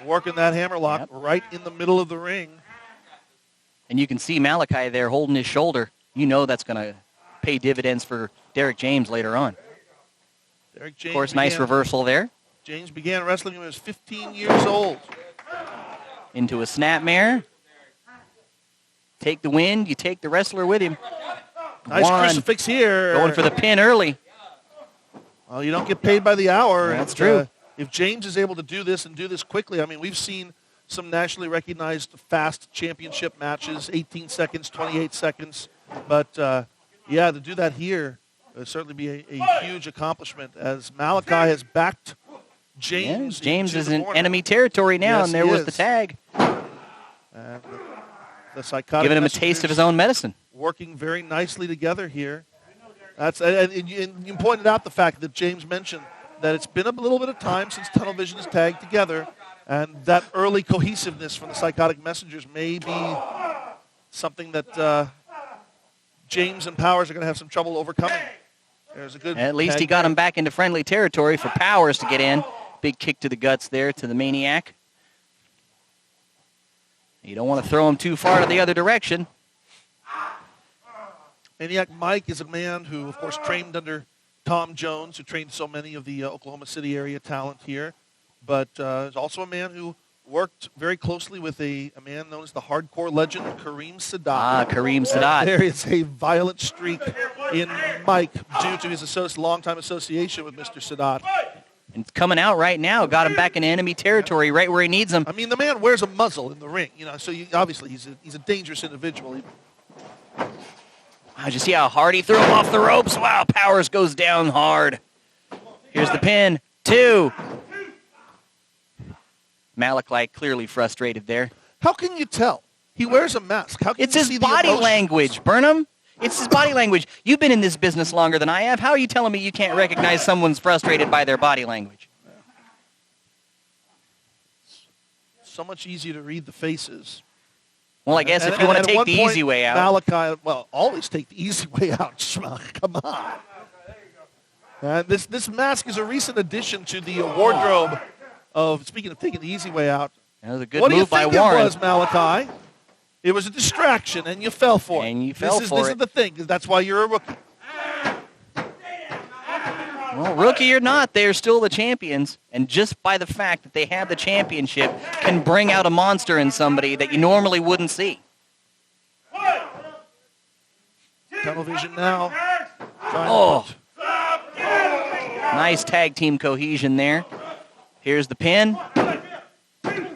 B: working that hammerlock right in the middle of the ring.
A: And you can see Malachi there holding his shoulder. You know that's going to pay dividends for Derek James later on.
B: Derek James
A: Of course, nice reversal there.
B: James began wrestling when he was 15 years old.
A: Into a snapmare. Take the win. You take the wrestler with him.
B: Nice
A: One.
B: crucifix here.
A: Going for the pin early.
B: Well, you don't get paid by the hour.
A: That's
B: and,
A: true.
B: If James is able to do this and do this quickly, I mean, we've seen some nationally recognized fast championship matches, 18 seconds, 28 seconds. But, yeah, to do that here would certainly be a huge accomplishment as Malachi has backed James.
A: James
B: into
A: is
B: the
A: in
B: corner.
A: enemy territory now,
B: Yes,
A: and there
B: he
A: was the
B: is.
A: tag.
B: And the psychotic
A: Giving him a taste of his
B: messengers
A: own medicine.
B: working very nicely together here. And you pointed out the fact that James mentioned that it's been a little bit of time since Tunnel Vision has tagged together, and that early cohesiveness from the psychotic messengers may be something that James and Powers are going to have some trouble overcoming. There's a good
A: At least
B: tag
A: he got
B: there.
A: him back into friendly territory for Powers to get in. Big kick to the guts there to the Maniac. You don't want to throw him too far to the other direction.
B: Maniac Mike is a man who, of course, trained under Tom Jones, who trained so many of the Oklahoma City area talent here, but is also a man who worked very closely with a man known as the hardcore legend, Kareem Sadat.
A: Kareem Sadat.
B: There is a violent streak in Mike due to his longtime association with Mr. Sadat.
A: And coming out right now, got him back into enemy territory right where he needs him.
B: I mean, the man wears a muzzle in the ring, so obviously he's a dangerous individual.
A: Wow, did you see how hard he threw him off the ropes? Wow, Powers goes down hard. Here's the pin. 2. Malachi clearly frustrated there.
B: How can you tell? He wears a mask. How can
A: It's
B: you
A: his
B: see the
A: body
B: emotion?
A: language, Burnham. It's his body language. You've been in this business longer than I have. How are you telling me you can't recognize someone's frustrated by their body language?
B: So much easier to read the faces.
A: Well, I guess if you want to take the easy way out.
B: Malachi, always take the easy way out, Schmuck. Come on. This mask is a recent addition to the wardrobe of, speaking of taking the easy way out.
A: That was a good
B: What do you
A: move by
B: think
A: Warren.
B: it was, Malachi? It was a distraction, and you fell for it.
A: And you fell for
B: This
A: it.
B: is the thing. That's why you're a rookie.
A: Well, rookie or not, they're still the champions. And just by the fact that they have the championship can bring out a monster in somebody that you normally wouldn't see.
B: Tunnel Vision now.
A: Oh. Nice tag team cohesion there. Here's the pin. And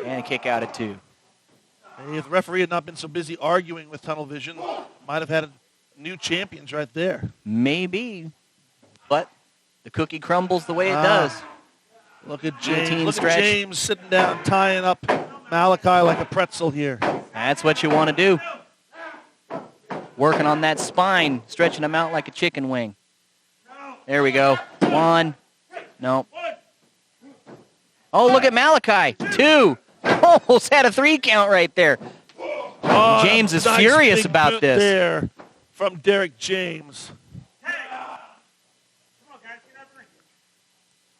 A: a kick out at 2.
B: If the referee had not been so busy arguing with Tunnel Vision, might have had new champions right there.
A: Maybe. But the cookie crumbles the way it does.
B: Look at
A: Guillotine
B: James. Look
A: stretch.
B: at James sitting down, tying up Malachi like a pretzel here.
A: That's what you want to do. Working on that spine, stretching him out like a chicken wing. There we go. 1. No. Oh, look at Malachi. 2. Almost had a 3 count right there.
B: Oh,
A: James is
B: nice
A: furious
B: big
A: about
B: boot
A: this.
B: There from Derek James.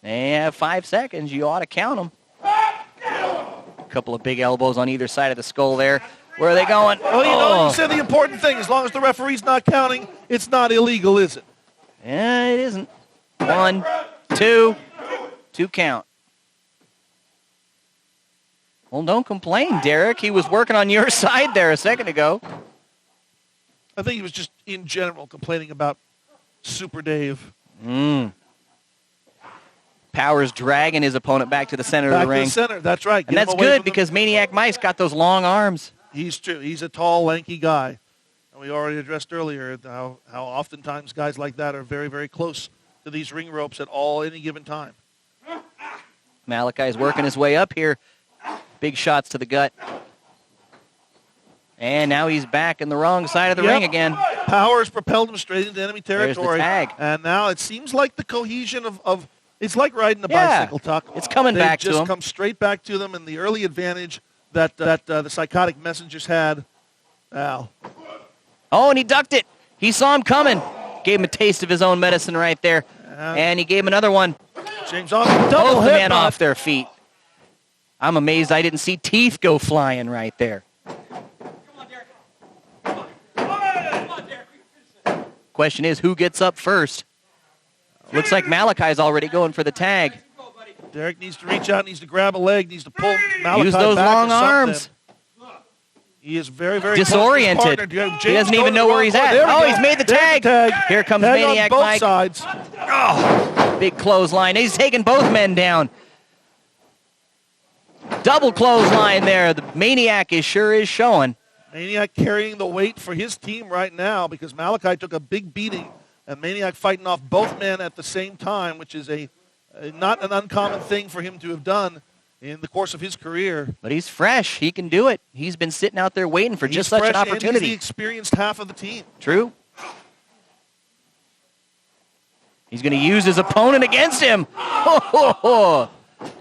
A: They have 5 seconds. You ought to count them. A couple of big elbows on either side of the skull there. Where are they going?
B: Well, you said the important thing. As long as the referee's not counting, it's not illegal, is it?
A: Yeah, it isn't. 1, 2. 2 count. Well, don't complain, Derek. He was working on your side there a second ago.
B: I think he was just, in general, complaining about Super Dave.
A: Powers dragging his opponent back to the center
B: Back
A: of the
B: to
A: ring.
B: the center. That's right.
A: And
B: Get him
A: that's
B: away
A: good
B: from the-
A: because Maniac Mike's got those long arms.
B: He's true. He's a tall, lanky guy. And we already addressed earlier how oftentimes guys like that are very, very close to these ring ropes at any given time.
A: Malachi's working his way up here. Big shots to the gut. And now he's back in the wrong side of the ring again.
B: Powers propelled him straight into enemy
A: There's the
B: territory.
A: tag.
B: And now it seems like the cohesion of it's like riding a bicycle, Tuck.
A: It's coming
B: They
A: back to
B: just
A: him.
B: come straight back to them, and the early advantage that the psychotic messengers had. Al.
A: Oh, and he ducked it. He saw him coming. Gave him a taste of his own medicine right there. And he gave him another one.
B: James on double
A: Both the men
B: headbutt.
A: off their feet. I'm amazed I didn't see teeth go flying right there. Question is, who gets up first? Looks like Malachi's already going for the tag.
B: Derek needs to reach out, needs to grab a leg, needs to pull Malachi
A: Use those
B: back or
A: long
B: something.
A: arms.
B: He is very, very
A: Disoriented.
B: close to his partner.
A: He
B: James
A: doesn't even
B: going
A: know
B: the
A: where
B: wrong
A: he's
B: way.
A: at.
B: There we
A: Oh,
B: go.
A: he's made the
B: There's
A: tag. Here comes
B: Tag on
A: Maniac
B: both
A: Mike.
B: sides.
A: Oh, big clothesline. He's taking both men down. Double clothesline there. The Maniac is showing.
B: Maniac carrying the weight for his team right now because Malachi took a big beating, and Maniac fighting off both men at the same time, which is a Not an uncommon thing for him to have done in the course of his career.
A: But he's fresh. He can do it. He's been sitting out there waiting for just such an opportunity.
B: And he's the experienced half of the team.
A: True. He's going to use his opponent against him.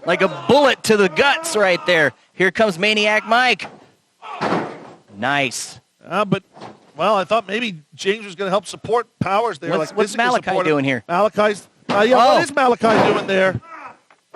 A: Like a bullet to the guts right there. Here comes Maniac Mike. Nice.
B: But, well, I thought maybe James was going to help support Powers there.
A: What's Malachi doing here?
B: Malachi's, what is Malachi doing there?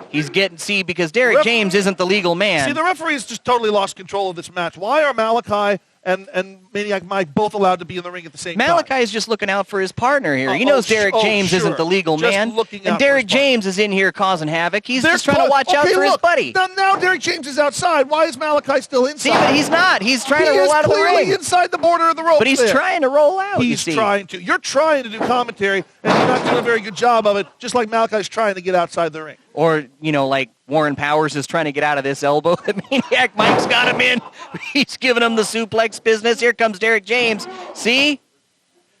A: He's getting, because Derek James isn't the legal man.
B: See, the referee's just totally lost control of this match. Why are Malachi and Maniac Mike both allowed to be in the ring at the same time?
A: Malachi is just looking out for his partner here. He knows Derek James isn't the legal man. And Derek James is in here causing havoc. He's just trying to watch out for his buddy.
B: Now Derek James is outside. Why is Malachi still inside?
A: See, but he's not. He's trying to roll out of the ring.
B: He is clearly inside the border of the ropes.
A: But he's trying to roll out,
B: He's trying to. You're trying to do commentary, and you're not doing a very good job of it, just like Malachi's trying to get outside the ring.
A: Or, like Warren Powers is trying to get out of this elbow. Maniac Mike's got him in. He's giving him the suplex business. Here comes Derek James. See?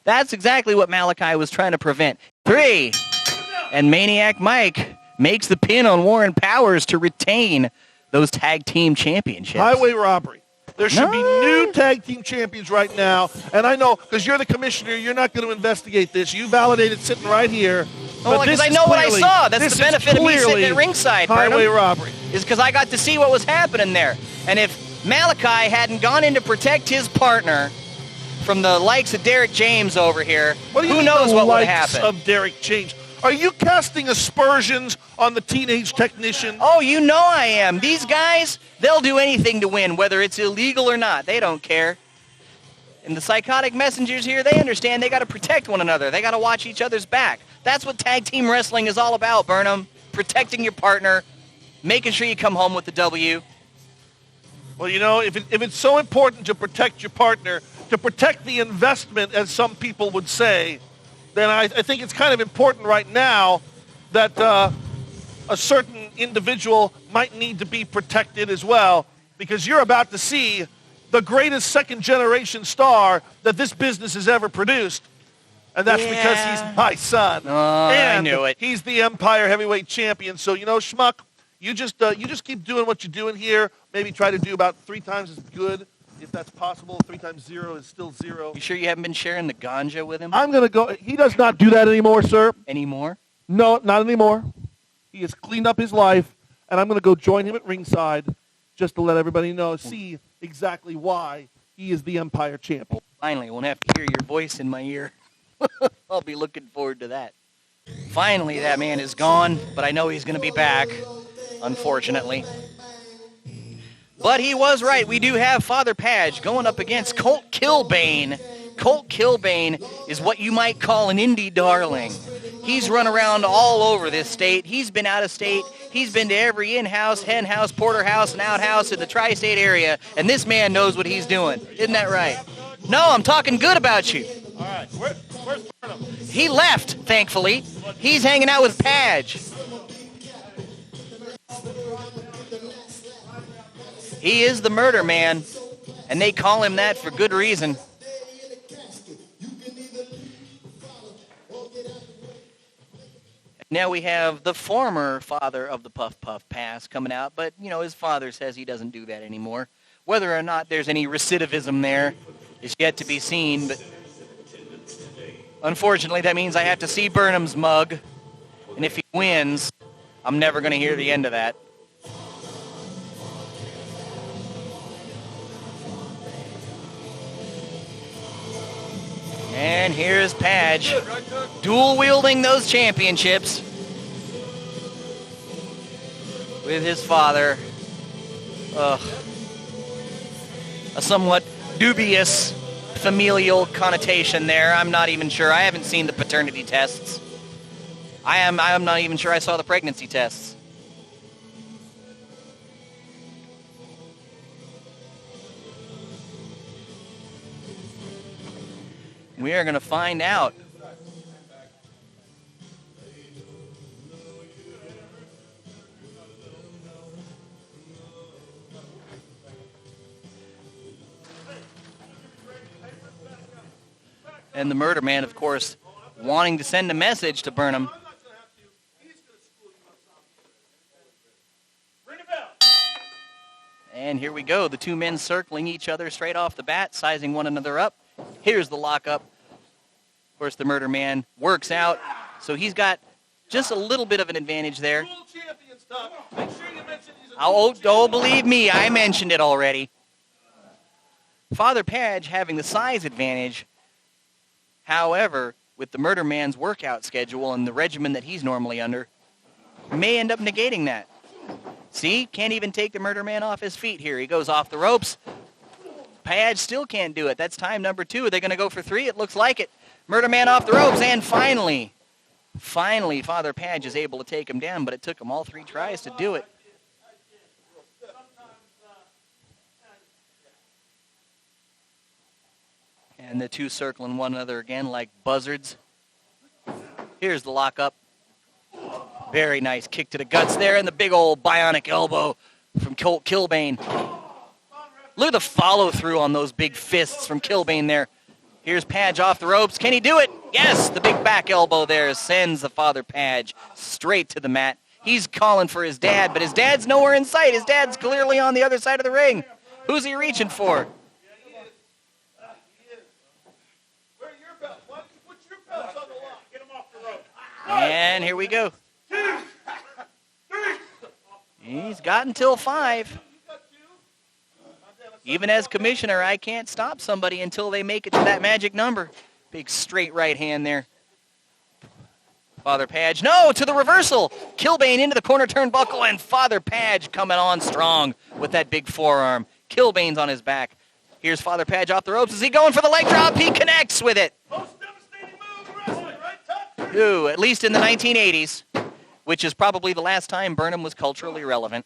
A: That's exactly what Malachi was trying to prevent. 3. And Maniac Mike makes the pin on Warren Powers to retain those tag team championships.
B: Highway robbery. There should be new tag team champions right now. And I know, because you're the commissioner, you're not going to investigate this. You validated sitting right here.
A: Because I know what I saw. That's the benefit of me sitting at ringside,
B: highway robbery.
A: Is because I got to see what was happening there. And if Malachi hadn't gone in to protect his partner from the likes of Derek James over here, who knows what would happen?
B: Of Derek James. Are you casting aspersions on the teenage technician?
A: Oh, you know I am. These guys, they'll do anything to win, whether it's illegal or not. They don't care. And the psychotic messengers here, they understand they got to protect one another. They got to watch each other's back. That's what tag team wrestling is all about, Burnham. Protecting your partner, making sure you come home with the W.
B: Well, if it's so important to protect your partner, to protect the investment, as some people would say, then I think it's kind of important right now that a certain individual might need to be protected as well, because you're about to see the greatest second-generation star that this business has ever produced. And that's because he's my son.
A: And I knew it.
B: He's the Empire Heavyweight Champion. So, Schmuck, you just keep doing what you're doing here. Maybe try to do about 3 times as good, if that's possible. 3 times 0 is still 0.
A: You sure you haven't been sharing the ganja with him?
B: I'm going to go. He does not do that anymore, sir.
A: Anymore?
B: No, not anymore. He has cleaned up his life, and I'm going to go join him at ringside just to let everybody know, see exactly why he is the Empire Champion.
A: Finally, I won't have to hear your voice in my ear. I'll be looking forward to that. Finally, that man is gone, but I know he's going to be back, unfortunately. But he was right. We do have Father Padge going up against Colt Kilbane. Colt Kilbane is what you might call an indie darling. He's run around all over this state. He's been out of state. He's been to every in-house, hen-house, porterhouse, and outhouse in the tri-state area, and this man knows what he's doing. Isn't that right? No, I'm talking good about you.
C: All right. Where's Burnham?
A: He left, thankfully. He's hanging out with Padge. He is the murder man, and they call him that for good reason. Now we have the former father of the Puff Puff Pass coming out, but, his father says he doesn't do that anymore. Whether or not there's any recidivism there is yet to be seen, but unfortunately that means I have to see Burnham's mug, and if he wins, I'm never going to hear the end of that. And here's Padge, dual-wielding those championships with his father. A somewhat dubious familial connotation there. I'm not even sure. I haven't seen the paternity tests. I'm not even sure I saw the pregnancy tests. We are going to find out. And the murder man, of course, wanting to send a message to Burnham. here we go. The two men circling each other straight off the bat, sizing one another up. Here's the lockup. Of course, the Murder Man works out, so he's got just a little bit of an advantage there. Oh, believe me, I mentioned it already. Father Padge having the size advantage. However, with the Murder Man's workout schedule and the regimen that he's normally under, may end up negating that. See, can't even take the Murder Man off his feet here. He goes off the ropes. Padge still can't do it. That's time number 2. Are they going to go for 3? It looks like it. Murder Man off the ropes, and finally, Father Padge is able to take him down, but it took him all 3 tries to do it. And the two circling one another again like buzzards. Here's the lockup. Very nice kick to the guts there, and the big old bionic elbow from Kilbane. Look at the follow-through on those big fists from Kilbane there. Here's Padge off the ropes. Can he do it? Yes, the big back elbow there sends the Father Padge straight to the mat. He's calling for his dad, but his dad's nowhere in sight. His dad's clearly on the other side of the ring. Who's he reaching for? And here we go. He's got until 5. Even as commissioner, I can't stop somebody until they make it to that magic number. Big straight right hand there. Father Padge, no, to the reversal. Kilbane into the corner turnbuckle, and Father Padge coming on strong with that big forearm. Kilbane's on his back. Here's Father Padge off the ropes. Is he going for the leg drop? He connects with it. Ooh, at least in the 1980s, which is probably the last time Burnham was culturally relevant.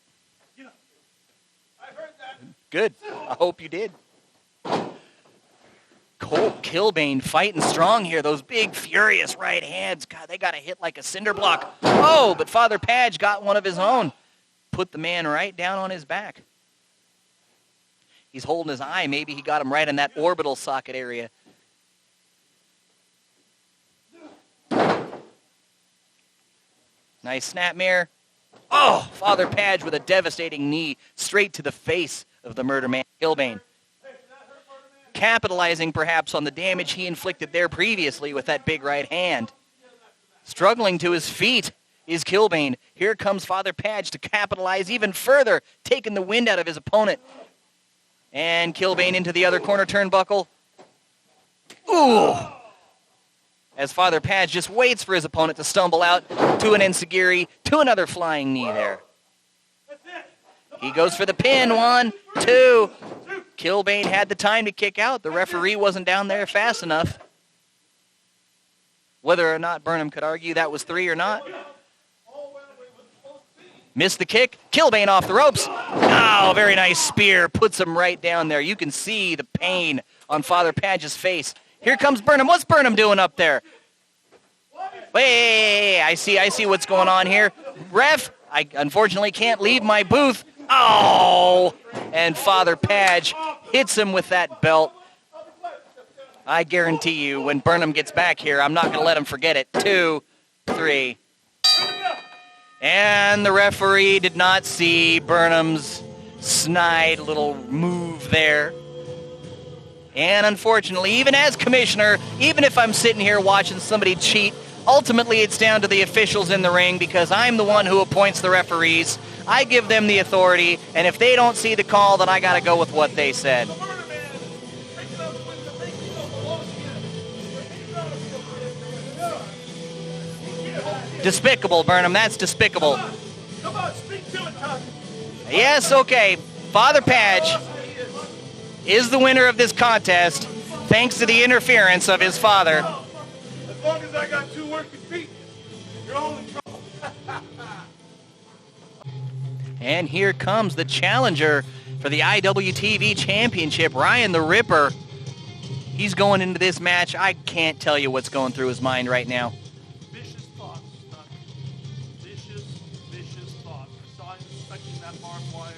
A: Good. I hope you did. Colt Kilbane fighting strong here. Those big, furious right hands. God, they got to hit like a cinder block. Oh, but Father Padge got one of his own. Put the man right down on his back. He's holding his eye. Maybe he got him right in that orbital socket area. Nice snapmare. Oh, Father Padge with a devastating knee straight to the face of the Murder Man, Kilbane. Capitalizing perhaps on the damage he inflicted there previously with that big right hand. Struggling to his feet is Kilbane. Here comes Father Padge to capitalize even further, taking the wind out of his opponent. And Kilbane into the other corner turnbuckle. Ooh! As Father Padge just waits for his opponent to stumble out to an enziguri, to another flying knee there. He goes for the pin. 1, 2. Kilbane had the time to kick out. The referee wasn't down there fast enough. Whether or not Burnham could argue that was 3 or not. Missed the kick. Kilbane off the ropes. Oh, very nice spear. Puts him right down there. You can see the pain on Father Padge's face. Here comes Burnham. What's Burnham doing up there? Hey, I see what's going on here. Ref, I unfortunately can't leave my booth. Oh! And Father Padge hits him with that belt. I guarantee you, when Burnham gets back here, I'm not going to let him forget it. 2, 3. And the referee did not see Burnham's snide little move there. And unfortunately, even as commissioner, even if I'm sitting here watching somebody cheat, ultimately it's down to the officials in the ring because I'm the one who appoints the referees. I give them the authority, and if they don't see the call, then I got to go with what they said. Despicable, Burnham. That's despicable.
C: Come on, speak to it, Tuck.
A: Yes, okay. Father Padge is the winner of this contest, thanks to the interference of his father.
C: As long as I got 2 working feet, you're all in trouble.
A: And here comes the challenger for the IWTV Championship, Ryan the Ripper. He's going into this match. I can't tell you what's going through his mind right now.
C: Vicious thoughts, Tuck. Vicious thoughts. I saw him inspecting that barbed wire.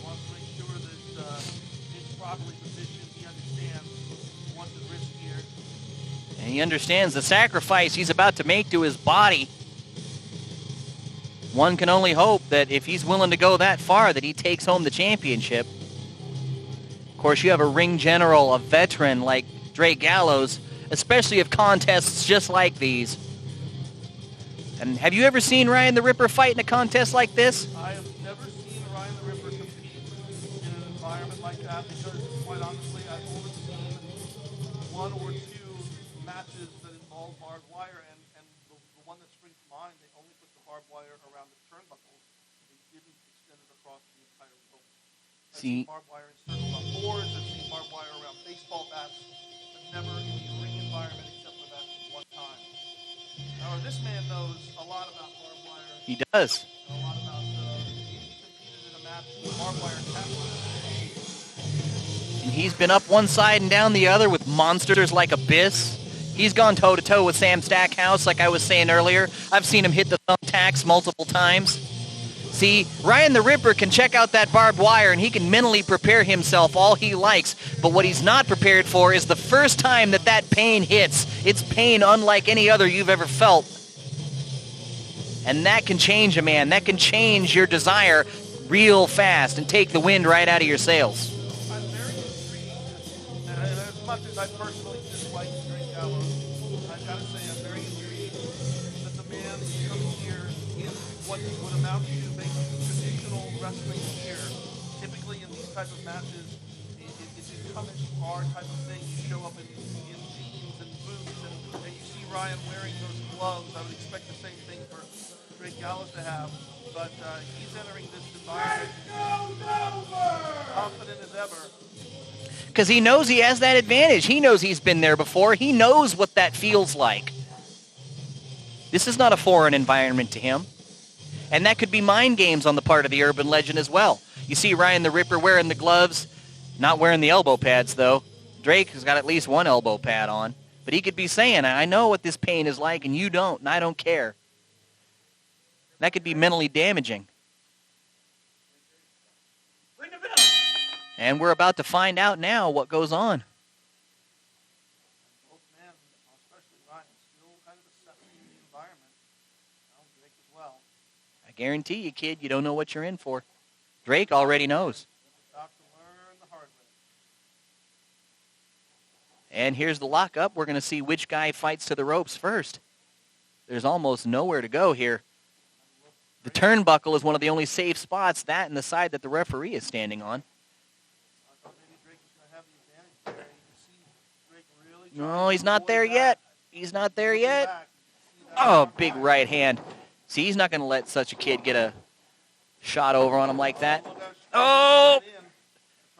C: Wants to make sure that it's properly positioned. He understands. He wants to risk here.
A: And he understands the sacrifice he's about to make to his body. one can only hope that if he's willing to go that far, that he takes home the championship. Of course, you have a ring general, a veteran like Drake Gallows, especially of contests just like these. And have you ever seen Ryan the Ripper fight in a contest like this?
C: I have never seen Ryan the Ripper compete in an environment like that because, quite honestly, I've only seen one or two matches that involve barbed wire, and the one that springs to mind, they only put the barbed wire around the turnbuckles. They didn't extend it across the entire rope. I've seen barbed wire encircled on boards, I've seen barbed wire around baseball bats, but never in the ring environment except for that one time. Now, this man knows a lot about barbed wire.
A: He does.
C: A lot about, he competed in a match with barbed wire tackling.
A: And he's been up one side and down the other with monsters like Abyss. He's gone toe-to-toe with Sam Stackhouse, like I was saying earlier. I've seen him hit the thumbtacks multiple times. See, Ryan the Ripper can check out that barbed wire and he can mentally prepare himself all he likes, but what he's not prepared for is the first time that that pain hits. It's pain unlike any other you've ever felt. And that can change a man. That can change your desire real fast and take the wind right out of your sails.
C: I'm very intrigued, and as much as I personally dislike Drake Gallows, I've got to say I'm very intrigued that the man comes here in what would amount to basically traditional wrestling gear. Typically in these type of matches, it's a come-as-you-are type of thing. You show up in jeans and boots, and you see Ryan wearing those gloves. I would expect the same thing for Drake Gallows to have, but he's entering this environment confident as ever.
A: Because he knows he has that advantage. He knows he's been there before. He knows what that feels like. This is not a foreign environment to him. And that could be mind games on the part of the urban legend as well. You see Ryan the Ripper wearing the gloves, not wearing the elbow pads, though. Drake has got at least one elbow pad on. But he could be saying, I know what this pain is like, and you don't, and I don't care. That could be mentally damaging. And we're about to find out now what goes on.
C: Both men, especially Ryan, still kind of assessing the environment. Drake as well.
A: I guarantee you, kid, you don't know what you're in for. Drake already knows.
C: About to learn the hard way.
A: And here's the lockup. We're going to see which guy fights to the ropes first. There's almost nowhere to go here. The turnbuckle is one of the only safe spots, that and the side that the referee is standing on. No, he's not there yet. He's not there yet. Oh, big right hand. See, he's not going to let such a kid get a shot over on him like that. Oh!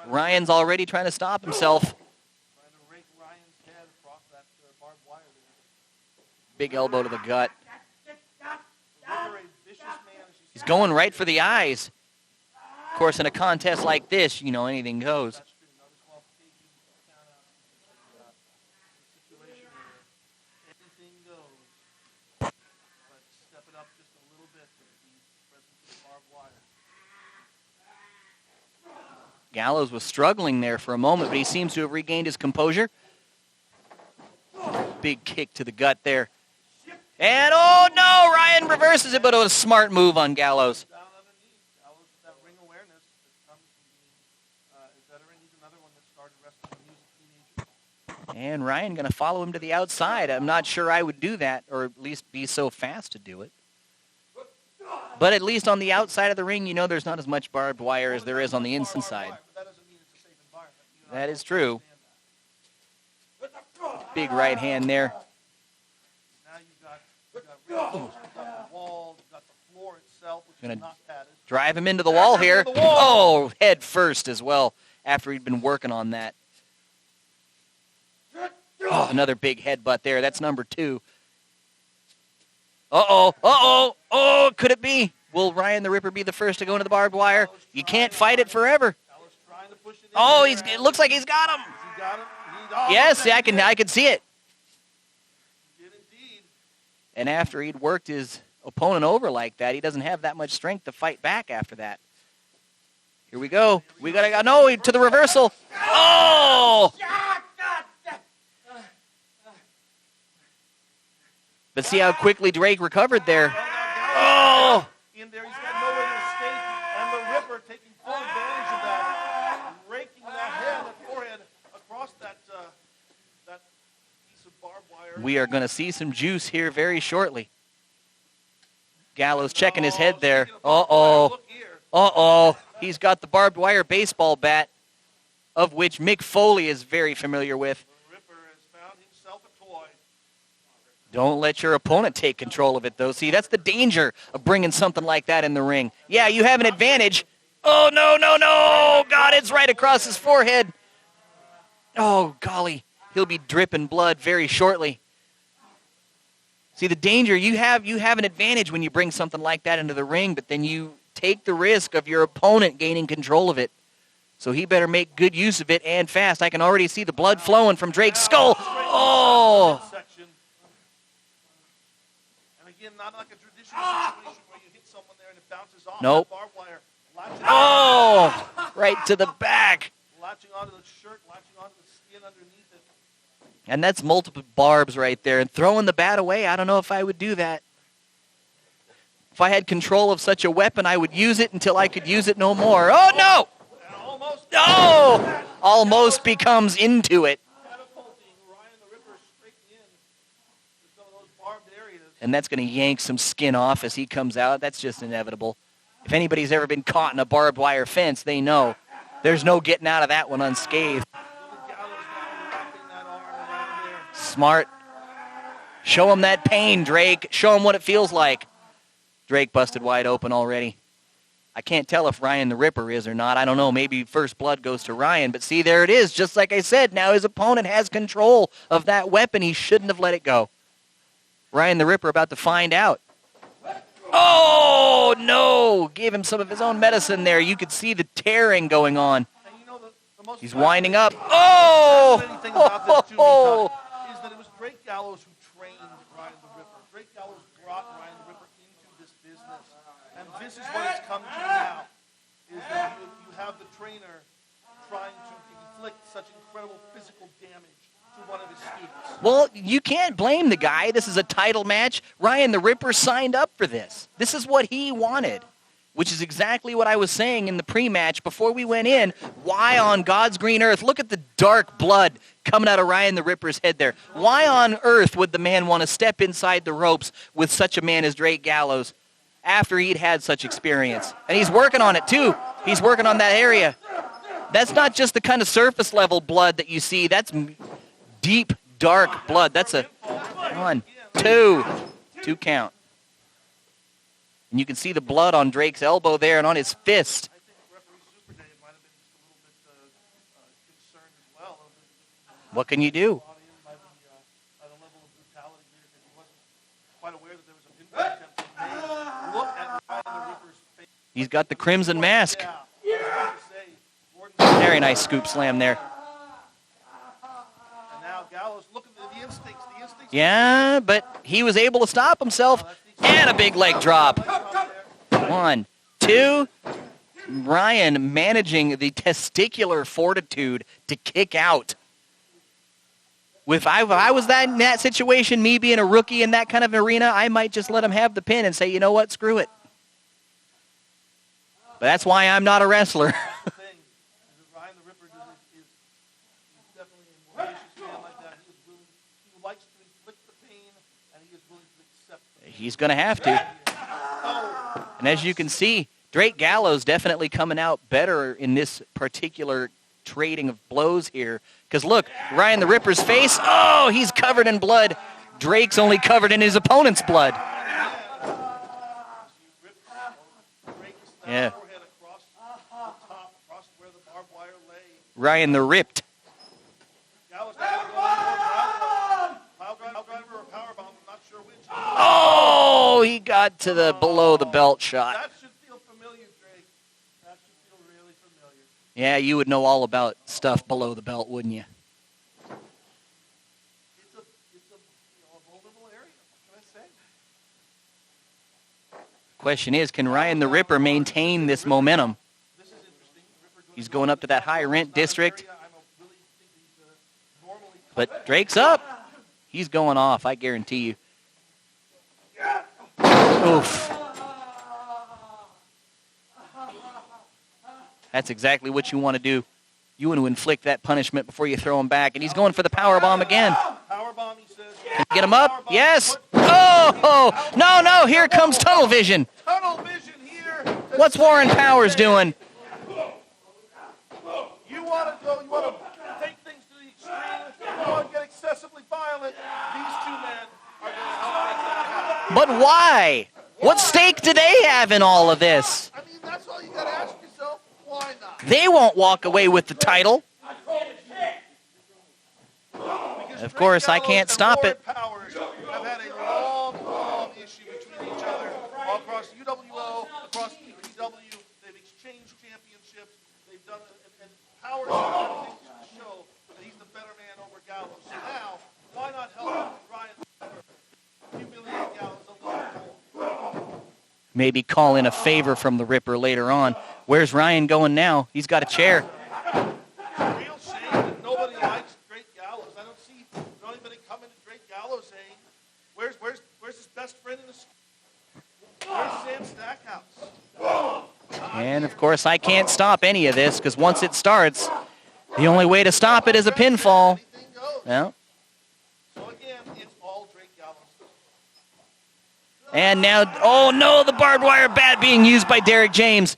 A: Ryan's already trying to stop himself. Big elbow to the gut. He's going right for the eyes. Of course, in a contest like this, you know, anything goes. Gallows was struggling there for a moment, but he seems to have regained his composure. Big kick to the gut there. And, oh, no, Ryan reverses it, but it was a smart move on Gallows.
C: Down underneath, Gallows with that ring awareness that comes from being a veteran. He's another one that started wrestling when he was a teenager.
A: And Ryan going to follow him to the outside. I'm not sure I would do that, or at least be so fast to do it. But at least on the outside of the ring, you know there's not as much barbed wire as there is on the inside. That is true. Big right hand there.
C: Now you've got the wall, you've got the floor itself, which is not padded.
A: Drive him into the wall here. Oh, head first as well, after he'd been working on that. Oh, another big headbutt there. That's number 2. Uh-oh, uh-oh, oh, could it be? Will Ryan the Ripper be the first to go into the barbed wire? You can't fight it forever. Oh, it looks like he's got him. Yes, I can see it. And after he'd worked his opponent over like that, he doesn't have that much strength to fight back after that. Here we go. We got to go. No, to the reversal. Oh! But see how quickly Drake recovered there. Oh!
C: in there. He's got nowhere to escape. And the Ripper taking full advantage of that, raking that head, that forehead, across that piece of barbed wire.
A: We are going to see some juice here very shortly. Gallows checking his head there. Uh-oh. Uh-oh. He's got the barbed wire baseball bat, of which Mick Foley is very familiar with.
C: The Ripper has found himself a toy.
A: Don't let your opponent take control of it, though. See, that's the danger of bringing something like that in the ring. Yeah, you have an advantage. Oh, no, no, no. God, it's right across his forehead. Oh, golly. He'll be dripping blood very shortly. See, the danger, you have an advantage when you bring something like that into the ring, but then you take the risk of your opponent gaining control of it. So he better make good use of it and fast. I can already see the blood flowing from Drake's skull. Oh!
C: And again, not like a traditional situation where you hit someone there and it bounces off.
A: Nope.
C: Barbed wire.
A: Oh! Right to the back.
C: Latching onto the shirt, latching onto the skin underneath it.
A: And that's multiple barbs right there. And throwing the bat away, I don't know if I would do that. If I had control of such a weapon, I would use it until I could use it no more. Oh, no! Oh! Almost becomes into it. And that's going to yank some skin off as he comes out. That's just inevitable. If anybody's ever been caught in a barbed wire fence, they know. There's no getting out of that one unscathed. Smart. Show him that pain, Drake. Show him what it feels like. Drake busted wide open already. I can't tell if Ryan the Ripper is or not. I don't know. Maybe first blood goes to Ryan. But see, there it is. Just like I said, now his opponent has control of that weapon. He shouldn't have let it go. Ryan the Ripper about to find out. Oh, no. Gave him some of his own medicine there. You could see the tearing going on. He's winding up. Oh!
C: Is that it was Drake Gallows who trained Ryan the Ripper. Drake Gallows brought Ryan the Ripper into this business. And this is what it's come to now, is that you have the trainer trying to inflict such incredible physical damage to one of his students.
A: Well, you can't blame the guy. This is a title match. Ryan the Ripper signed up for this. This is what he wanted, which is exactly what I was saying in the pre-match before we went in. Why on God's green earth? Look at the dark blood coming out of Ryan the Ripper's head there. Why on earth would the man want to step inside the ropes with such a man as Drake Gallows after he'd had such experience? And he's working on it, too. He's working on that area. That's not just the kind of surface-level blood that you see. That's deep, dark blood. That's a 1, 2 count. And you can see the blood on Drake's elbow there and on his fist.
C: I think referee Super Dave might have been just a little bit concerned as well.
A: What can you do?
C: By the level of brutality here, because he wasn't quite aware that there was a pinfall attempt being made. Look at Ryan the Ripper's face.
A: He's got the crimson mask.
C: Yeah, I was about to say, Gordon.
A: Very nice scoop slam there.
C: And now Gallows, look at the instincts. The instincts.
A: Yeah, but he was able to stop himself. And a big leg drop. 1, 2. Ryan managing the testicular fortitude to kick out. If I was in that situation, me being a rookie in that kind of arena, I might just let him have the pin and say, you know what, screw it. But that's why I'm not a wrestler.
C: Ryan the Ripper is definitely a vicious man like that. He likes to inflict the pain, and he is willing to accept the pain.
A: He's going to have to. And as you can see, Drake Gallows definitely coming out better in this particular trading of blows here. Because look, Ryan the Ripper's face, oh, he's covered in blood. Drake's only covered in his opponent's blood. Yeah. Ryan the Ripped. Oh, he got to the below the belt shot.
C: That should feel familiar, Drake. That should feel really familiar.
A: Yeah, you would know all about stuff below the belt, wouldn't you?
C: It's a vulnerable area. What can I say?
A: Question is, can Ryan the Ripper maintain this momentum?
C: This is interesting.
A: He's going up to that high rent district. But Drake's up. He's going off, I guarantee you. Oof. That's exactly what you want to do. You want to inflict that punishment before you throw him back. And he's going for the power bomb again.
C: Power bomb, he says.
A: Can you get him up? Yes. Oh, no. Here comes tunnel vision.
C: Tunnel vision here.
A: What's Warren Powers doing?
C: You want to take things to the extreme. You want to get excessively violent. These two men are going to help make that happen.
A: But why? What stake do they have in all of this?
C: I mean, that's all you got to ask yourself. Why not?
A: They won't walk away with the title. Of course, I can't stop it.
C: Powers have had a long issue between each other all across UWO, across PPW. They've exchanged championships. They've done it, and Powers has done things to show that he's the better man over Gallows. So now, why not help Ryan humiliate Gallows a little bit?
A: Maybe call in a favor from the Ripper later on. Where's Ryan going now? He's got a chair.
C: Real shame that nobody likes Drake Gallows. I don't see anybody coming to Drake Gallows saying, "Where's his best friend in the school? Where's Sam Stackhouse?"
A: And, of course, I can't stop any of this because once it starts, the only way to stop it is a pinfall.
C: Anything goes.
A: Yeah.
C: So again, it's all Drake Gallows.
A: And now, oh no, the barbed wire bat being used by Derek James.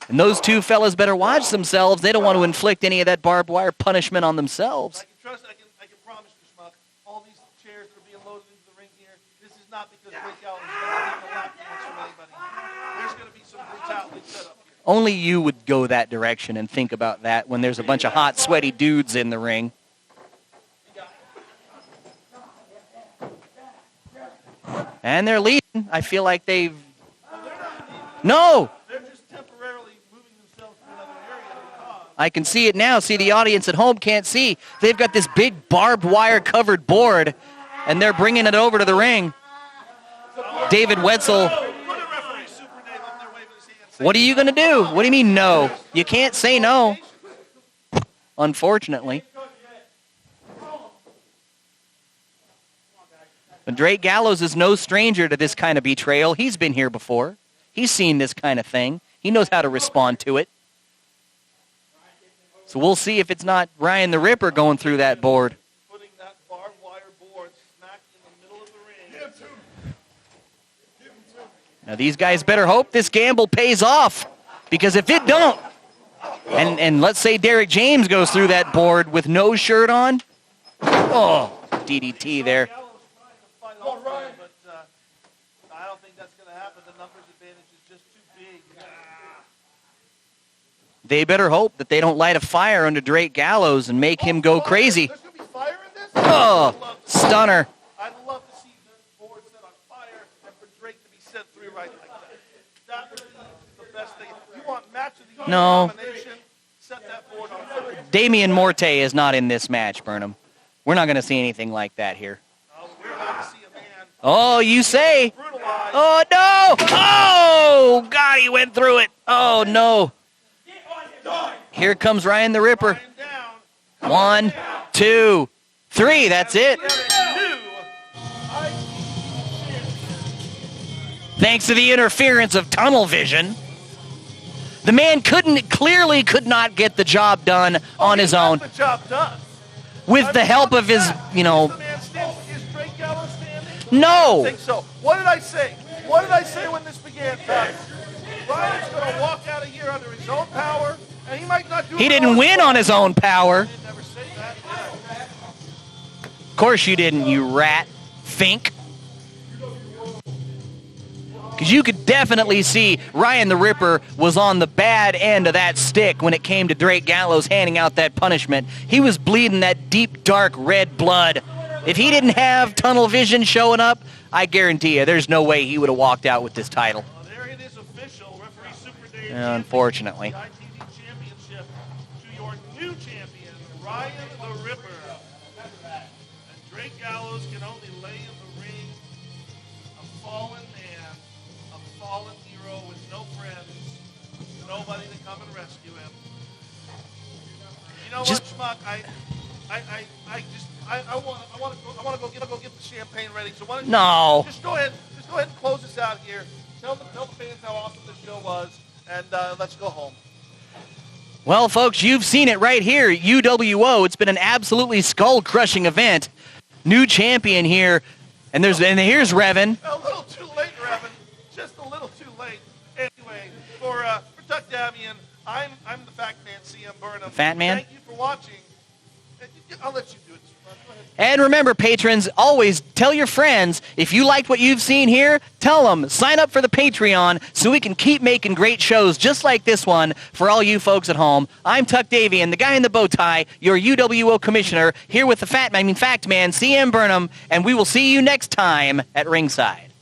A: And those two fellas better watch themselves. They don't want to inflict any of that barbed wire punishment on themselves.
C: I can promise you, Schmuck, all these chairs that are being loaded into the ring here, this is not because Drake Gallows is going to take a lap dance from anybody. There's going to be some brutality set up here.
A: Only you would go that direction and think about that when there's a bunch of hot, sweaty dudes in the ring. And they're leading. I feel like they've... No!
C: They're just temporarily moving themselves to another area because
A: I can see it now. See, the audience at home can't see. They've got this big barbed wire covered board, and they're bringing it over to the ring. David Wetzel,
C: put a referee Super Dave up there waving his hand.
A: what are you going to do? What do you mean no? You can't say no, unfortunately. But Drake Gallows is no stranger to this kind of betrayal. He's been here before. He's seen this kind of thing. He knows how to respond to it. So we'll see if it's not Ryan the Ripper going through that board.
C: Putting that barbed wire board smack in the middle of the ring.
A: Now these guys better hope this gamble pays off. Because if it don't, and let's say Derek James goes through that board with no shirt on. Oh, DDT there.
C: Gallows trying to fight off Ryan, but I don't think that's going to happen. The numbers advantage is just too big.
A: They better hope that they don't light a fire under Drake Gallows and make him go crazy.
C: There's going to be fire in this?
A: Oh, stunner.
C: I'd love to see the board set on fire and for Drake to be sent through right like that. That would be the best thing. You want match of the year
A: No.
C: nomination, set that board on fire.
A: Damian Morte is not in this match, Burnham. We're not going to see anything like that here.
C: We're about to see a man
A: Oh, you say?
C: brutalized.
A: Oh, no! Oh, God, he went through it. Oh, no. Here comes Ryan the Ripper.
C: Down.
A: 1, 2, 3. That's it. Thanks to the interference of tunnel vision. The man clearly could not get the job done on his own
C: The job done.
A: with the help of his,
C: Is the man standing? Is Drake Gallows standing?
A: No.
C: I think so. What did I say? What did I say when this began, Padge? Ryan's going to walk out of here under his own power, and he might not do
A: He
C: it
A: didn't
C: all
A: win on his own power.
C: I didn't ever say that.
A: Of course you didn't, you rat. Fink. Because you could definitely see Ryan the Ripper was on the bad end of that stick when it came to Drake Gallows handing out that punishment. He was bleeding that deep, dark red blood. If he didn't have tunnel vision showing up, I guarantee you there's no way he would have walked out with this title.
C: Well, there it is official. Referee Super Dave.
A: Unfortunately.
C: The ITV Championship to your new champion, Ryan the Ripper. And Drake Gallows can only lay in the ring a fallen man, a fallen hero with no friends, nobody to come and rescue him. You know
A: Just-
C: what, Schmuck? I want to go get the champagne ready. So why don't you
A: No.
C: just go ahead and close this out here. Tell the fans how awesome the show was, and let's go home.
A: Well, folks, you've seen it right here. UWO. It's been an absolutely skull-crushing event. New champion here, and here's Revan.
C: A little too late, Revan. Just a little too late. Anyway, for Tuck Davian, I'm the Fact Man, CM Burnham.
A: Fat Man?
C: Thank you for watching. I'll let you do it. Go ahead.
A: And remember, patrons, always tell your friends, if you liked what you've seen here, tell them, sign up for the Patreon so we can keep making great shows just like this one for all you folks at home. I'm Tuck Davian, the guy in the bow tie, your UWO commissioner, here with the Fact Man, CM Burnham, and we will see you next time at ringside.